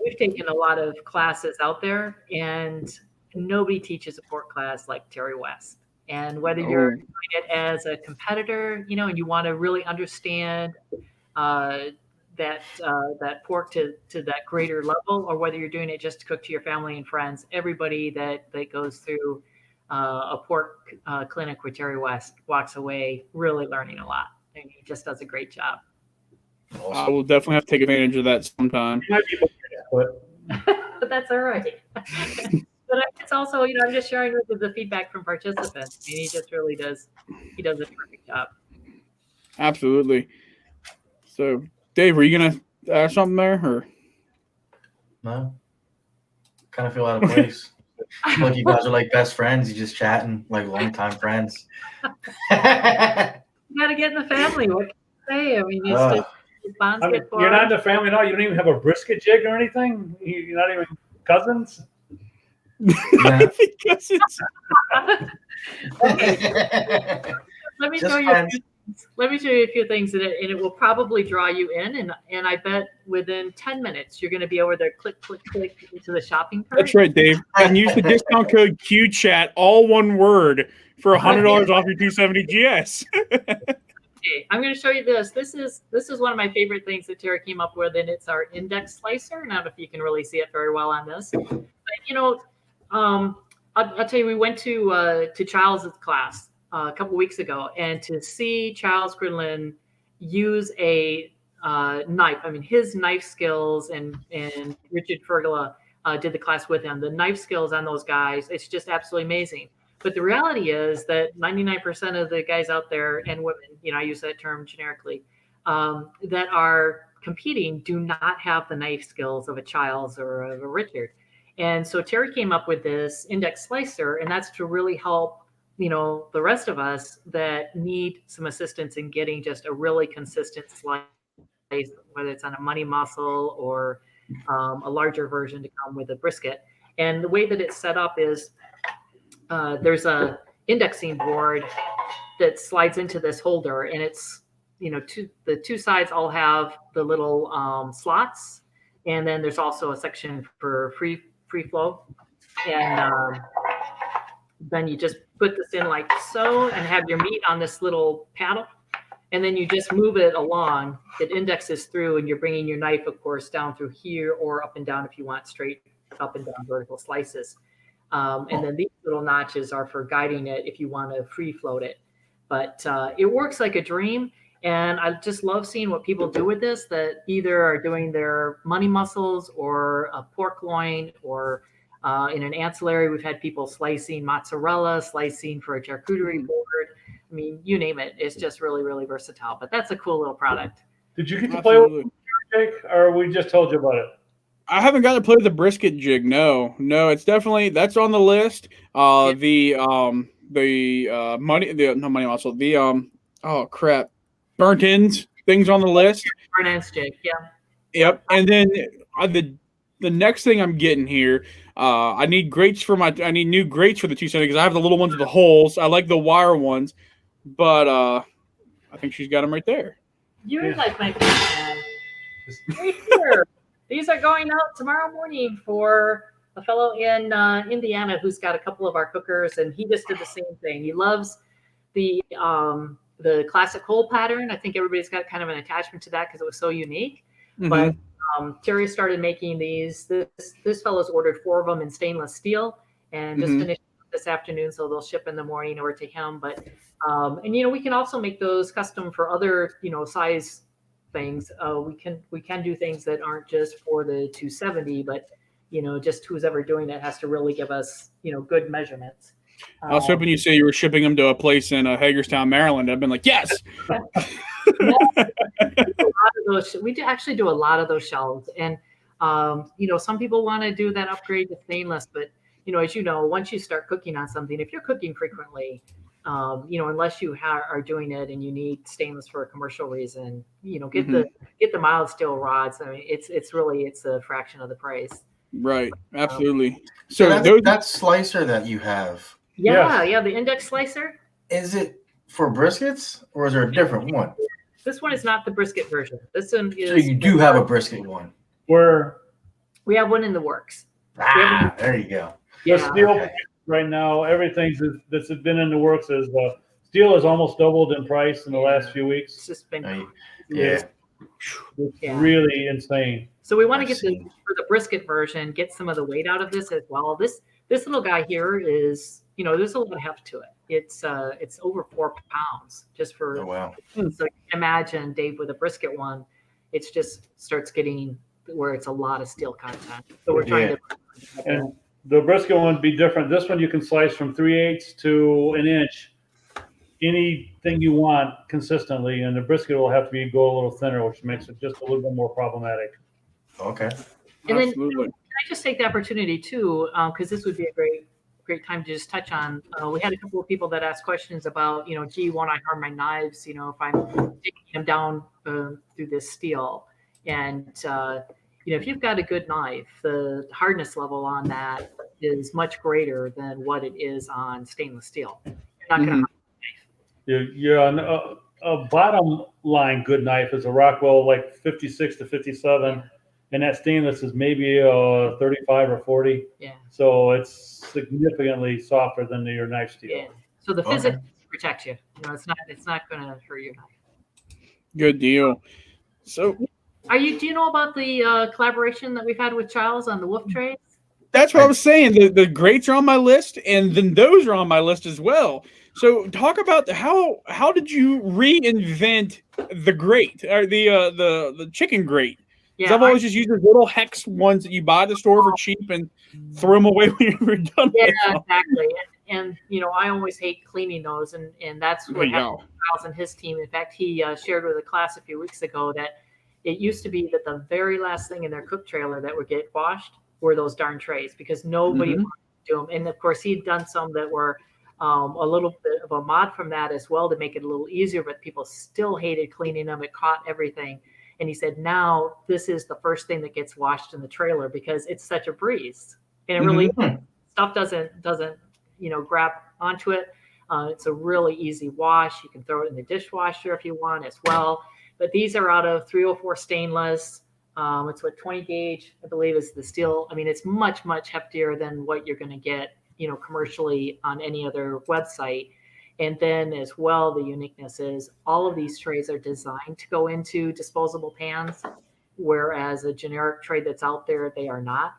we've taken a lot of classes out there, and nobody teaches a pork class like Terry West. And whether you're doing it as a competitor, and you want to really understand that pork to that greater level, or whether you're doing it just to cook to your family and friends, everybody that goes through a pork clinic with Terry West walks away really learning a lot. And he just does a great job. I will definitely have to take advantage of that sometime. But that's all right. But it's also, I'm just sharing with the feedback from participants. I mean, he just really does. He does a terrific job. Absolutely. So, Dave, were you gonna add something there, or No, kind of feel out of place. Like you guys are like best friends. You just chatting like longtime friends. You got to get in the family. What can I say? I mean, it's just bonds I mean, get you're not in formed. the family now. You don't even have a brisket jig or anything. You're not even cousins. Yeah. because it's Okay, let me Just show you. friends. Let me show you a few things, and it will probably draw you in. And I bet within 10 minutes you're going to be over there, click, click, click into the shopping cart. that's right, Dave. And use the discount code QChat, all one word, for $100 off your 270 GS. Okay, I'm going to show you this. This is one of my favorite things that Tara came up with, and it's our index slicer. And I don't know if you can really see it very well on this, but I'll tell you, we went to Charles's class a couple weeks ago, and to see Charles Gridlin use a knife. I mean, his knife skills, and Richard Fergala did the class with him. The knife skills on those guys, it's just absolutely amazing. But the reality is that 99% of the guys out there, and women, I use that term generically, that are competing do not have the knife skills of a Childs or of a Richard. And so Terry came up with this index slicer, and that's to really help, the rest of us that need some assistance in getting just a really consistent slice, whether it's on a money muscle or a larger version to come with a brisket. And the way that it's set up is there's a indexing board that slides into this holder, and it's the two sides all have the little slots, and then there's also a section for free flow, and then you just put this in like so and have your meat on this little paddle, and then you just move it along. It indexes through, and you're bringing your knife, of course, down through here or up and down if you want straight up and down vertical slices. And then these little notches are for guiding it if you want to free float it. But it works like a dream. And I just love seeing what people do with this, that either are doing their money muscles or a pork loin, or in an ancillary, we've had people slicing mozzarella, slicing for a charcuterie board. I mean, you name it. It's just really, really versatile. But that's a cool little product. Did you get to play with it, Jake, or we just told you about it? I haven't got to play the brisket jig. No, it's definitely that's on the list. The money, the no money muscle, the oh crap, burnt ends things on the list. Burnt ends jig, yeah. Yep, and then the next thing I'm getting here, I need new grates for the 270 because I have the little ones with the holes. I like the wire ones, but I think she's got them right there. You're like my fan. Right here. These are going out tomorrow morning for a fellow in Indiana who's got a couple of our cookers, and he just did the same thing. He loves the classic hole pattern. I think everybody's got kind of an attachment to that because it was so unique. Mm-hmm. But Terry started making these. This fellow's ordered 4 of them in stainless steel, and just finished this afternoon, so they'll ship in the morning over to him. But and we can also make those custom for other size things. We can do things that aren't just for the 270, but just who's ever doing it has to really give us good measurements. I was hoping you say you were shipping them to a place in Hagerstown, Maryland. I've been like, yes. We actually do a lot of those shelves, and some people want to do that upgrade to stainless, but as once you start cooking on something, if you're cooking frequently, unless you are doing it and you need stainless for a commercial reason, get the mild steel rods. I mean, it's a fraction of the price. Right. Absolutely. So that slicer that you have. Yeah. The index slicer. Is it for briskets or is there a different one? This one is not the brisket version. This one is. So you do have a brisket one. We have one in the works. There you go. The steel right now, everything that's been in the works is steel has almost doubled in price in the last few weeks. It's just been it's really insane. So we want to get for the brisket version, get some of the weight out of this as well. This little guy here is, there's a lot of heft to it. It's over 4 pounds just for. Oh wow! So you can imagine, Dave, with a brisket one, it's just starts getting where it's a lot of steel content. So we're trying to. And the brisket one would be different. This one you can slice from 3/8 to 1 inch anything you want consistently, and the brisket will have to go a little thinner, which makes it just a little bit more problematic. Okay. And then Absolutely. can I just take the opportunity too, because this would be a great time to just touch on. We had a couple of people that asked questions about, gee, won't I harm my knives? If I'm taking them down through this steel, and if you've got a good knife, the hardness level on that is much greater than what it is on stainless steel. You're not going to harm the knife. You're on a bottom line good knife is a Rockwell like 56 to 57, and that stainless is maybe 35 or 40. Yeah. So it's significantly softer than your knife steel. Yeah. So the physics protect you. It's not going to hurt your knife. Good deal. So do you know about the collaboration that we've had with Charles on the wolf trays? that's what I was saying. The greats are on my list, and then those are on my list as well. So talk about how did you reinvent the grate or the chicken grate? Because I've always just used those little hex ones that you buy at the store for cheap and throw them away when you're done. Yeah, with them. exactly. And I always hate cleaning those, and that's what happened with Charles and his team. In fact, he shared with a class a few weeks ago that it used to be that the very last thing in their cook trailer that would get washed were those darn trays, because nobody wanted to do them. And of course, he'd done some that were a little bit of a mod from that as well to make it a little easier, but people still hated cleaning them. It caught everything. And he said, now this is the first thing that gets washed in the trailer because it's such a breeze. And it really, stuff doesn't grab onto it. It's a really easy wash. You can throw it in the dishwasher if you want as well. But these are out of 304 stainless. It's what 20 gauge, I believe, is the steel. I mean, it's much, much heftier than what you're going to get, commercially on any other website. And then as well, the uniqueness is all of these trays are designed to go into disposable pans, whereas a generic tray that's out there, they are not.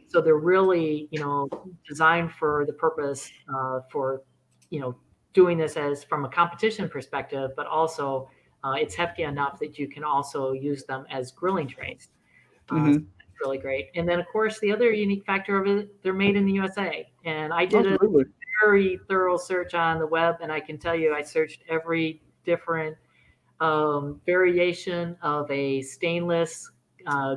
So they're really, designed for the purpose for, doing this as from a competition perspective, but also it's hefty enough that you can also use them as grilling trays. That's really great. And then, of course, the other unique factor of it, they're made in the USA. And I did a very thorough search on the web, and I can tell you I searched every different variation of a stainless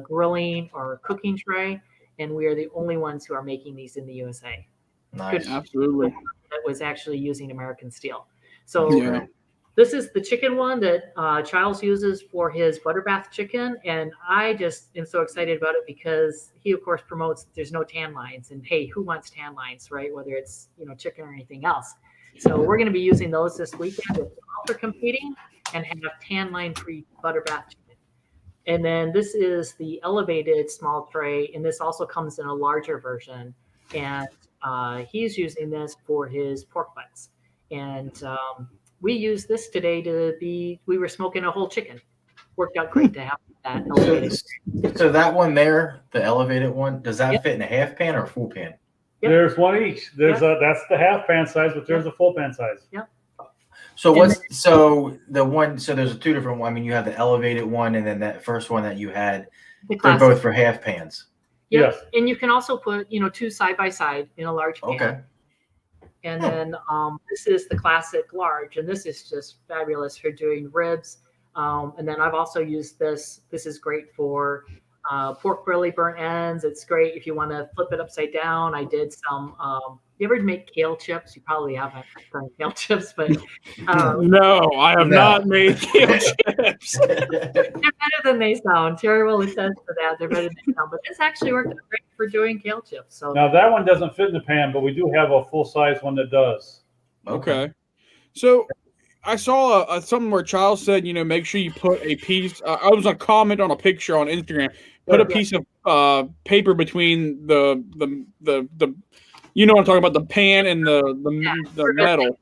grilling or cooking tray, and we are the only ones who are making these in the USA. Nice. Absolutely. That was actually using American steel. So this is the chicken one that Charles uses for his butter bath chicken, and I just am so excited about it because he, of course, promotes there's no tan lines, and hey, who wants tan lines, right? Whether it's chicken or anything else. So we're going to be using those this weekend for competing and have tan line free butter bath chicken. And then this is the elevated small tray, and this also comes in a larger version. And he's using this for his pork butts. And we used this today we were smoking a whole chicken. Worked out great to have that elevated. So that one there, the elevated one, does that fit in a half pan or a full pan? There's one each. That's the half pan size, but there's a full pan size. So there's two different ones. I mean, you have the elevated one, and then that first one that you had. They're both for half pans. Yes. And you can also put, two side by side in a large pan. Okay. And then this is the classic large, and this is just fabulous for doing ribs. And then I've also used this. This is great for pork belly burnt ends. It's great if you want to flip it upside down. I did some. You ever make kale chips? You probably haven't done kale chips, but no, I have not made kale chips. They're better than they sound. Terry will attest to that. They're better than they sound. But this actually worked great for doing kale chips. So now that one doesn't fit in the pan, but we do have a full size one that does. Okay. So I saw something where Charles said, make sure you put a piece. I was a comment on a picture on Instagram. Put a piece of paper between the what I'm talking about, the pan and the metal.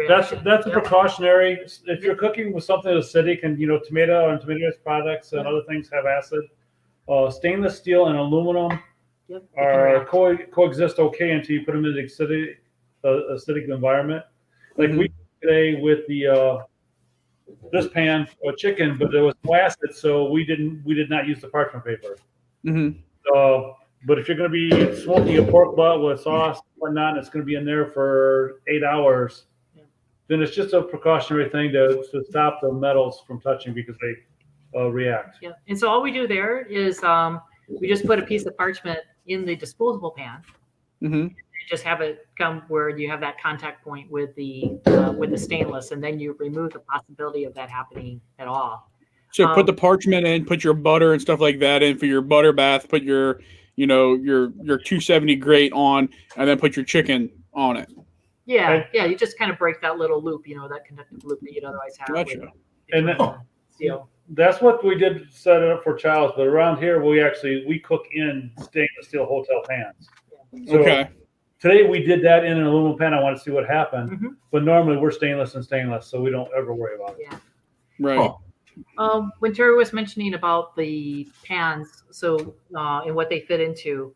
That's a precautionary. If you're cooking with something acidic, and tomato and tomato-based products and other things have acid, stainless steel and aluminum are coexist okay until you put them in an acidic environment. Like we today with the this pan of chicken, but there was no acid, so we did not use the parchment paper. But if you're going to be smoking a pork butt with sauce and whatnot, it's going to be in there for 8 hours. then it's just a precautionary thing to stop the metals from touching because they react. Yeah. And so all we do there is we just put a piece of parchment in the disposable pan. Mm-hmm. Just have it come where you have that contact point with the stainless, and then you remove the possibility of that happening at all. So put the parchment in, put your butter and stuff like that in for your butter bath. Put your, your 270 grate on, and then put your chicken on it. Yeah, Okay. yeah. You just kind of break that little loop, that conductive loop that you'd otherwise have. Gotcha. With And steel. that's what we did set it up for Child's, but around here we cook in stainless steel hotel pans. So Okay. today we did that in an aluminum pan. I want to see what happened, Mm-hmm. but normally we're stainless and stainless, so we don't ever worry about it. Yeah. Right. When Terry was mentioning about the pans, so and what they fit into,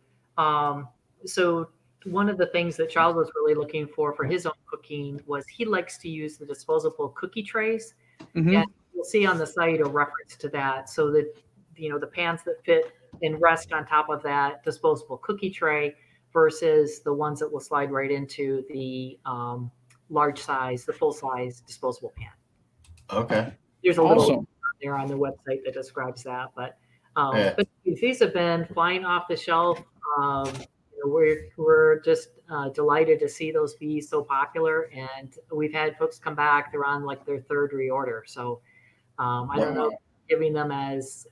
so one of the things that Charles was really looking for his own cooking was he likes to use the disposable cookie trays. Mm-hmm. And you'll see on the site a reference to that, so that the pans that fit and rest on top of that disposable cookie tray versus the ones that will slide right into the large size, the full size disposable pan. Okay. There's a Awesome. little there on the website that describes that, but these have been flying off the shelf. We're just delighted to see those be so popular, and we've had folks come back. They're on like their third reorder, so I don't know if giving them as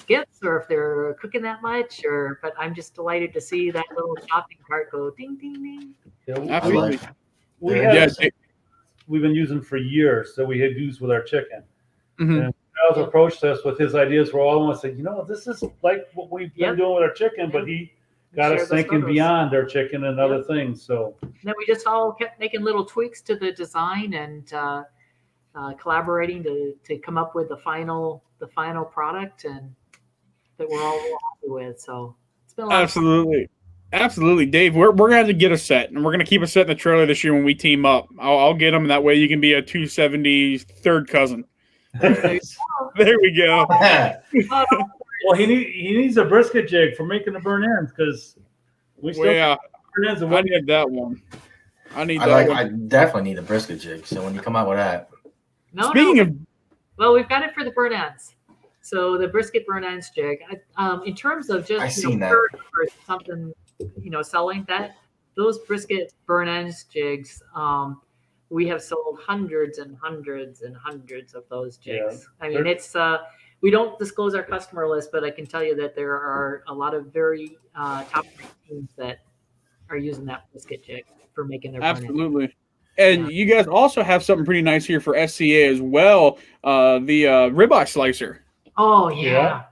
gifts or if they're cooking that much, but I'm just delighted to see that little shopping cart go ding ding ding. Yeah, Absolutely. We've been using for years that we had used with our chicken. Mm-hmm. And Charles approached us with his ideas for all of us. Said, this is like what we've been doing with our chicken, but he got us thinking beyond our chicken and other things. So then we just all kept making little tweaks to the design and collaborating to come up with the final product, and that we're all real happy with. So it's been a lot of fun. Absolutely, Dave. We're gonna have to get a set, and we're gonna keep a set in the trailer this year when we team up. I'll get them, and that way you can be a 270's third cousin. There we go. Well, he needs a brisket jig for making the burn ends because we still burn ends. I need that one. I definitely need a brisket jig. So when you come out with that, well, we've got it for the burn ends. So the brisket burn ends jig. In terms of just for something, selling that, those brisket burn ends jigs. We have sold hundreds and hundreds and hundreds of those jigs. Yeah. I mean, it's we don't disclose our customer list, but I can tell you that there are a lot of very top teams that are using that brisket jig for making their absolutely. And you guys also have something pretty nice here for SCA as well, the ribeye slicer. Oh yeah,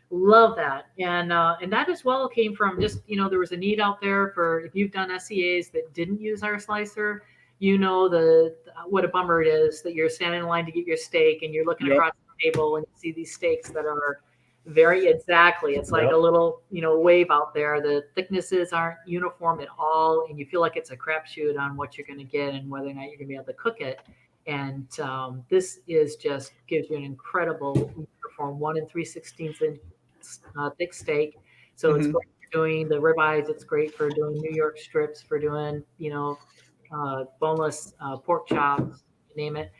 love that. And that as well came from just there was a need out there for, if you've done SCAs that didn't use our slicer. What a bummer it is that you're standing in line to get your steak and you're looking across the table and you see these steaks that are it's like a little wave out there. The thicknesses aren't uniform at all, and you feel like it's a crapshoot on what you're going to get and whether or not you're going to be able to cook it. And this is just gives you an incredible uniform 1 3/16 inch thick steak. So it's great for doing the ribeyes. It's great for doing New York strips, for doing boneless pork chops, you name it.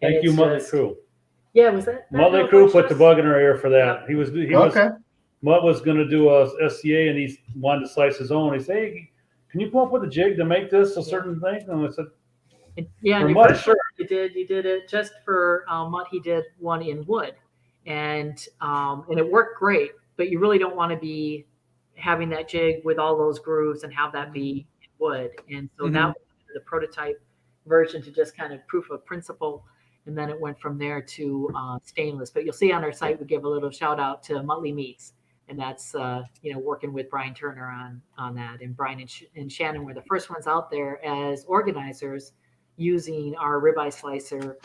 Thank you, Motley Crew. Yeah, was that Motley Crew put the bug in our ear for that? Yep. Mutt was going to do a SCA and he wanted to slice his own. He said, "Hey, can you come up with a jig to make this a certain thing?" And I said, "Yeah, Mutt, sure." You did it just for Mutt. He did one in wood, and it worked great. But you really don't want to be having that jig with all those grooves and have that be in wood. And so that was the prototype version to just kind of proof of principle. And then it went from there to stainless. But you'll see on our site, we give a little shout out to Muttley Meats. And that's, working with Brian Turner on that. And Brian and Shannon were the first ones out there as organizers using our ribeye slicer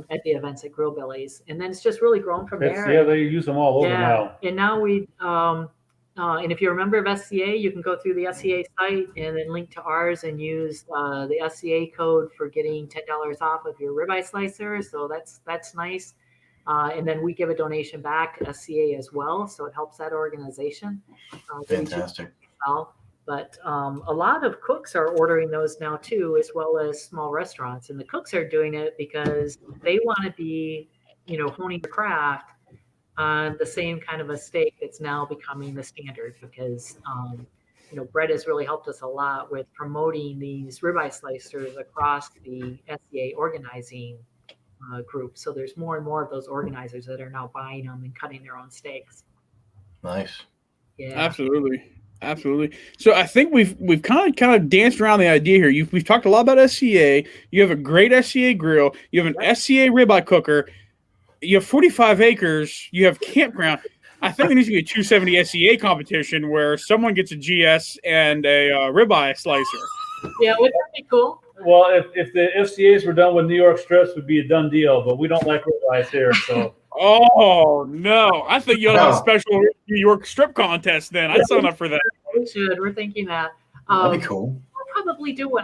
at the events at Grill Billy's. And then it's just really grown from there. Yeah, they use them all over now. And now and if you're a member of SCA, you can go through the SCA site and then link to ours and use the SCA code for getting $10 off of your ribeye slicer. So that's nice. And then we give a donation back to SCA as well. So it helps that organization. Fantastic. But a lot of cooks are ordering those now too, as well as small restaurants. And the cooks are doing it because they want to be, honing their craft on the same kind of a steak that's now becoming the standard. Because Brett has really helped us a lot with promoting these ribeye slicers across the SCA organizing group. So there's more and more of those organizers that are now buying them and cutting their own steaks. Nice. Yeah, Absolutely. So I think we've kind of danced around the idea here. We've talked a lot about SCA. You have a great SCA grill. You have an SCA ribeye cooker. You have 45 acres. You have campground. I think there needs to be a 270 SCA competition where someone gets a GS and a ribeye slicer. Yeah, would that be cool? Well, if the FCAs were done with New York strips, would be a done deal. But we don't like ribeyes here, so. Oh no! I think you'll have a special New York strip contest. Then I'd sign up for that. We should. We're thinking that. That'd be cool. We'll probably do one.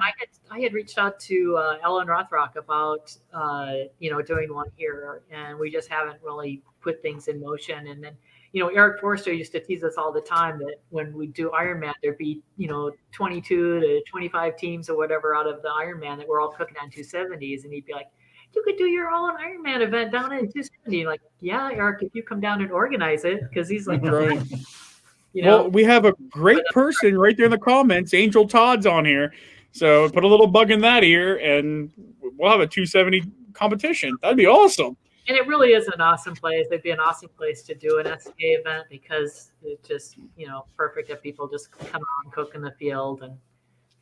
I had reached out to Ellen Rothrock about doing one here, and we just haven't really put things in motion. And then Eric Forster used to tease us all the time that when we do Ironman, there'd be 22 to 25 teams or whatever out of the Ironman that we're all cooking on 270s, and he'd be like, "You could do your own Ironman event down in 270." Like, yeah, Eric, if you come down and organize it, because he's like, right. Well, we have a great person right there in the comments. Angel Todd's on here, so put a little bug in that ear, and we'll have a 270 competition. That'd be awesome. And it really is an awesome place. It'd be an awesome place to do an SCA event because it's just perfect if people just come out and cook in the field and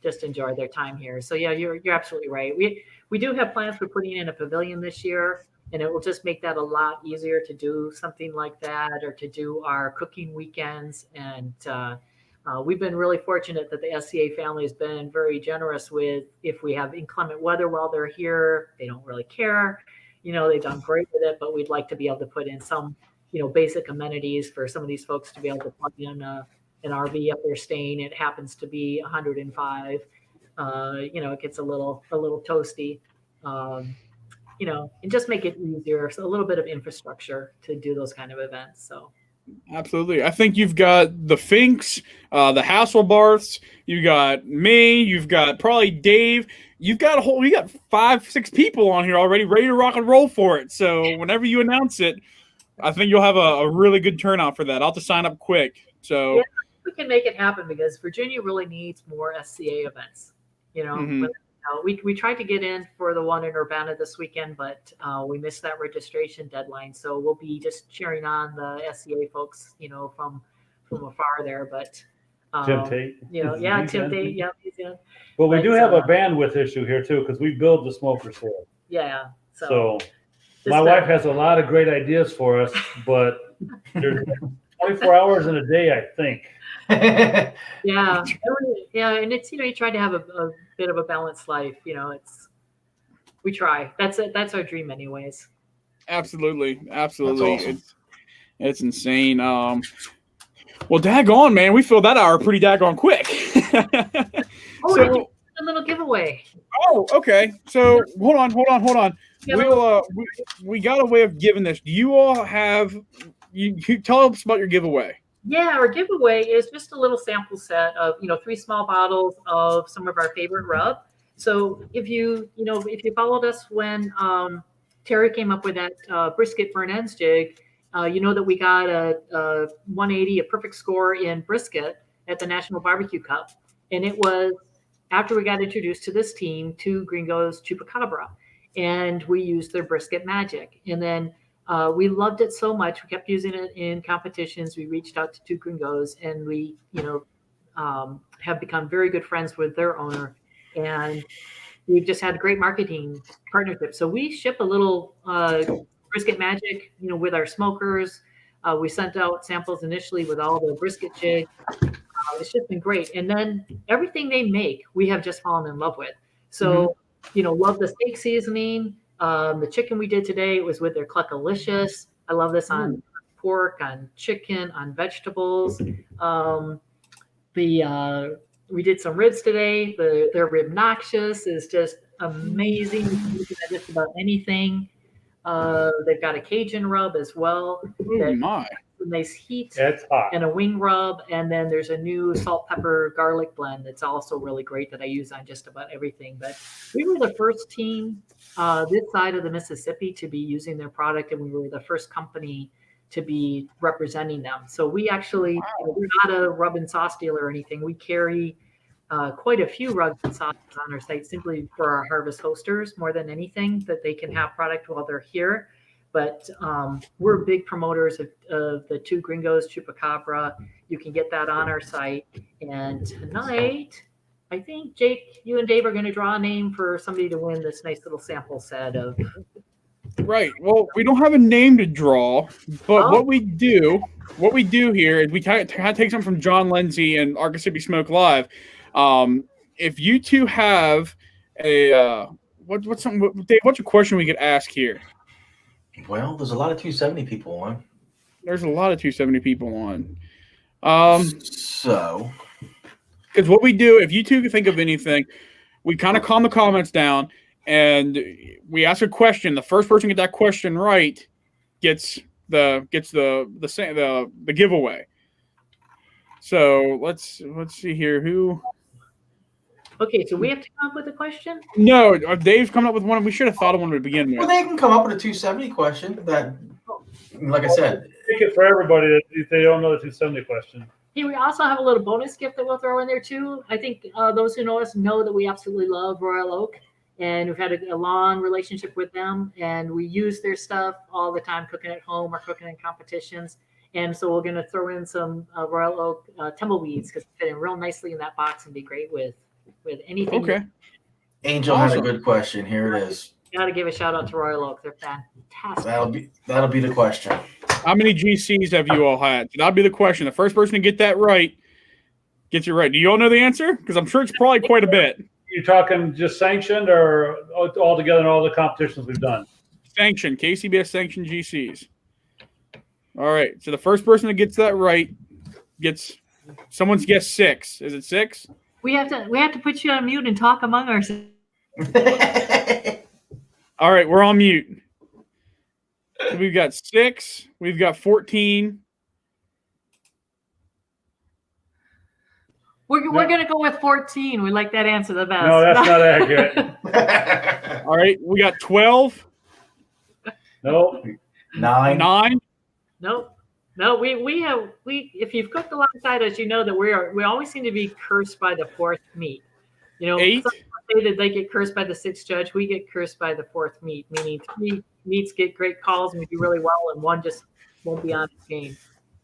just enjoy their time here. So yeah, you're absolutely right. We do have plans for putting in a pavilion this year, and it will just make that a lot easier to do something like that, or to do our cooking weekends. And we've been really fortunate that the SCA family has been very generous with, if we have inclement weather while they're here, they don't really care. They've done great with it, but we'd like to be able to put in some, basic amenities for some of these folks to be able to plug in an RV if they're staying. It happens to be 105. It gets a little toasty. And just make it easier. So a little bit of infrastructure to do those kind of events. So. Absolutely. I think you've got the Finks, the Hasselbarths, you got me, you've got probably Dave. You got 5-6 people on here already ready to rock and roll for it. So whenever you announce it, I think you'll have a really good turnout for that. I'll have to sign up quick. So we can make it happen because Virginia really needs more SCA events. Mm-hmm. We tried to get in for the one in Urbana this weekend, but we missed that registration deadline. So we'll be just cheering on the SCA folks, from afar there. But Tim Tate. Tim Tate. Yeah, he's in. But we do have a bandwidth issue here too, because we build the smokers here. Yeah. So my wife has a lot of great ideas for us, but there's 24 hours in a day, I think. Yeah, and it's you try to have a bit of a balanced life. We try. That's our dream, anyways. Absolutely. Awesome. It's insane. Well, daggone, man, we filled that hour pretty daggone quick. So a little giveaway. Oh, okay. So hold on. We got a way of giving this. Do you all have? You tell us about your giveaway. Yeah, our giveaway is just a little sample set of 3 small bottles of some of our favorite rub. So if you followed us when Terry came up with that brisket for an ends jig, that we got a 180, a perfect score in brisket at the National Barbecue Cup, and it was after we got introduced to this team to Gringo's Chupacabra, and we used their brisket magic, and then. We loved it so much. We kept using it in competitions. We reached out to 2 Gringos, and we, have become very good friends with their owner. And we've just had a great marketing partnership. So we ship a little brisket magic, with our smokers. We sent out samples initially with all the brisket jigs. It's just been great. And then everything they make, we have just fallen in love with. So, love the steak seasoning. The chicken we did today was with their Cluckalicious. I love this on pork, on chicken, on vegetables. We did some ribs today. Their Rib Noxious is just amazing. You can use it at just about anything. They've got a Cajun rub as well. Oh my! some nice heat It's hot. and a wing rub. And then there's a new salt, pepper, garlic blend that's also really great that I use on just about everything. But we were the first team this side of the Mississippi to be using their product, and we were the first company to be representing them. So we actually, we're not a rub and sauce dealer or anything. We carry quite a few rugs and sauces on our site simply for our harvest hosters more than anything, that they can have product while they're here. But we're big promoters of the Two Gringos Chupacabra. You can get that on our site. And tonight, I think, Jake, you and Dave are going to draw a name for somebody to win this nice little sample set of. Right. Well, we don't have a name to draw, but what we do here is we kind of take some from John Lindsay and Arkansas Smoke Live. If you two have a what's a question we could ask here? Well, there's a lot of 270 people on. There's a lot of 270 people on. So, because what we do, if you two can think of anything, we kind of calm the comments down and we ask a question. The first person to get that question right gets the giveaway. So let's see here who. Okay, so we have to come up with a question? No, Dave's coming up with one. We should have thought of one to begin with. Well, they can come up with a 270 question that, like I said. Take it for everybody that if they don't know the 270 question. Yeah, we also have a little bonus gift that we'll throw in there too. I think those who know us know that we absolutely love Royal Oak, and we've had a long relationship with them, and we use their stuff all the time, cooking at home or cooking in competitions. And so we're going to throw in some Royal Oak tumbleweeds because they fit in real nicely in that box and be great with anything. Okay. Angel has a good question. Here it is. Got to give a shout out to Royal Oak. They're fantastic. That'll be the question. How many GCs have you all had? So that'll be the question. The first person to get that right gets it right. Do you all know the answer? Because I'm sure it's probably quite a bit. You talking just sanctioned or all together in all the competitions we've done? Sanctioned, KCBS sanctioned GCs. All right. So the first person that gets that right gets someone's guessed 6. Is it 6? We have to put you on mute and talk among ourselves. All right, we're on mute. So we've got 6. We've got 14. We're going to go with 14. We like that answer the best. No, that's not accurate. All right, we got 12. Nope. 9. Nope. No, we if you've cooked alongside us, you know that we always seem to be cursed by the 4th meat. You know, 8. Some people say that they get cursed by the 6th judge. We get cursed by the 4th meat, meaning 3 meats get great calls and we do really well, and 1 just won't be on its game.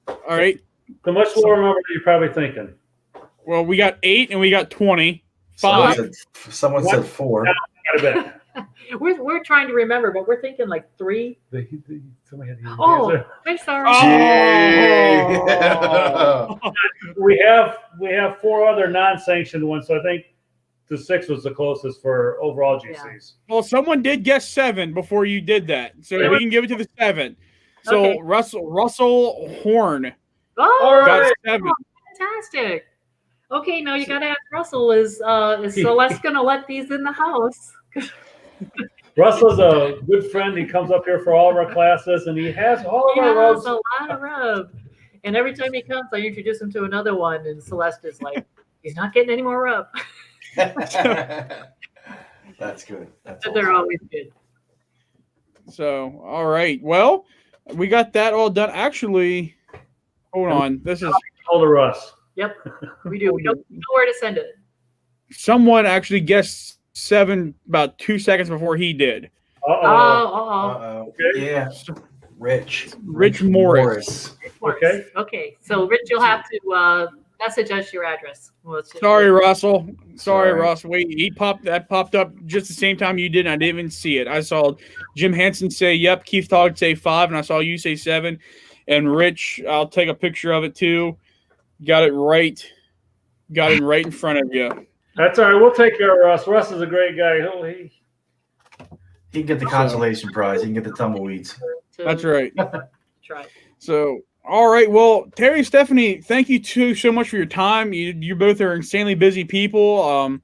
All right. So much lower number than you're probably thinking. Well, we got 8 and we got 20. 5. Someone said 4. We're trying to remember, but we're thinking like 3. Somebody had to Oh, I'm sorry. Oh. We have 4 other non-sanctioned ones, so I think the 6 was the closest for overall GCs. Yeah. Well, someone did guess 7 before you did that, so we can give it to the 7. So Okay. Russell Horn Oh, got 7. fantastic. Okay, now you got to ask Russell, is Celeste going to let these in the house? Russell's a good friend. He comes up here for all of our classes, and he has all of our He has rubs. a lot of rub. And every time he comes, I introduce him to another one, and Celeste is like, he's not getting any more rub. That's good. That's But they're always good. So, all right. Well, we got that all done. Actually, hold on. This is Hold of Russ. Yep, we do. We don't know where to send it. someone actually guessed 7 about 2 seconds before he did. Oh. Okay. Yeah. Rich Morris. Okay. Okay. So, Rich, you'll have to message us your address. Sorry, Russell. Sorry, Sorry. Russ. Wait, that popped up just the same time you did, and I didn't even see it. I saw Jim Hansen say, yep, Keith Todd say 5, and I saw you say 7. And Rich, I'll take a picture of it too. Got it right. Got it right in front of you. That's all right. We'll take care of Russ. Russ is a great guy. He can get the consolation prize. He can get the tumbleweeds. That's right. Try. So, all right. Well, Terry, Stephanie, thank you so much for your time. You both are insanely busy people.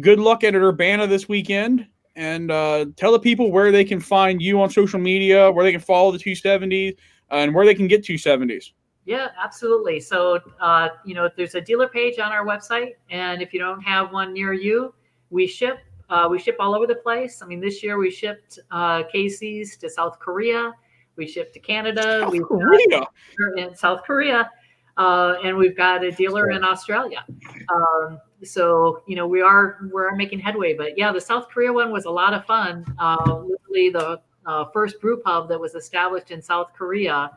Good luck at Urbana this weekend. And tell the people where they can find you on social media, where they can follow the 270s, and where they can get 270s. Yeah, absolutely. So, there's a dealer page on our website, and if you don't have one near you, we ship. We ship all over the place. I mean, this year we shipped KCs to South Korea. We shipped to Canada. South Korea, and we've got a dealer in Australia. So we're making headway. But yeah, the South Korea one was a lot of fun. Literally, the first brew pub that was established in South Korea,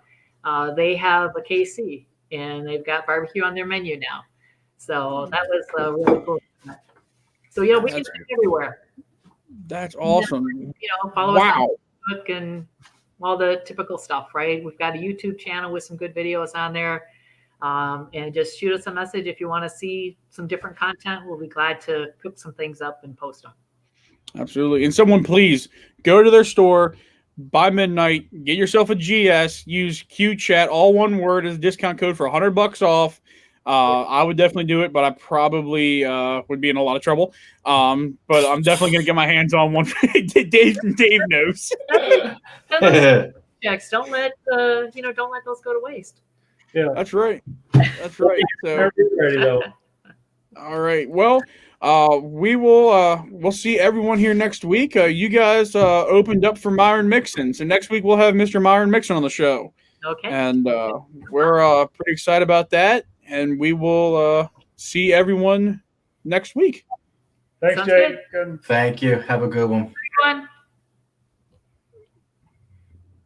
they have a KC, and they've got barbecue on their menu now. So that was really cool. So yeah, we can ship everywhere. That's awesome. Follow us on Facebook and all the typical stuff, right? We've got a YouTube channel with some good videos on there. And just shoot us a message if you want to see some different content. We'll be glad to cook some things up and post them. Absolutely. And someone please go to their store by midnight, get yourself a GS, use QChat, all one word as a discount code for $100 off. I would definitely do it, but I probably would be in a lot of trouble. But I'm definitely going to get my hands on one. Dave knows. Checks. Don't let those go to waste. Yeah, that's right. That's right. So, ready though. All right. Well, we'll see everyone here next week. You guys opened up for Myron Mixon, so next week we'll have Mr. Myron Mixon on the show. Okay. And we're pretty excited about that. And we will see everyone next week. Thanks, Sounds Jake. Thank you. Have a good one. Good one.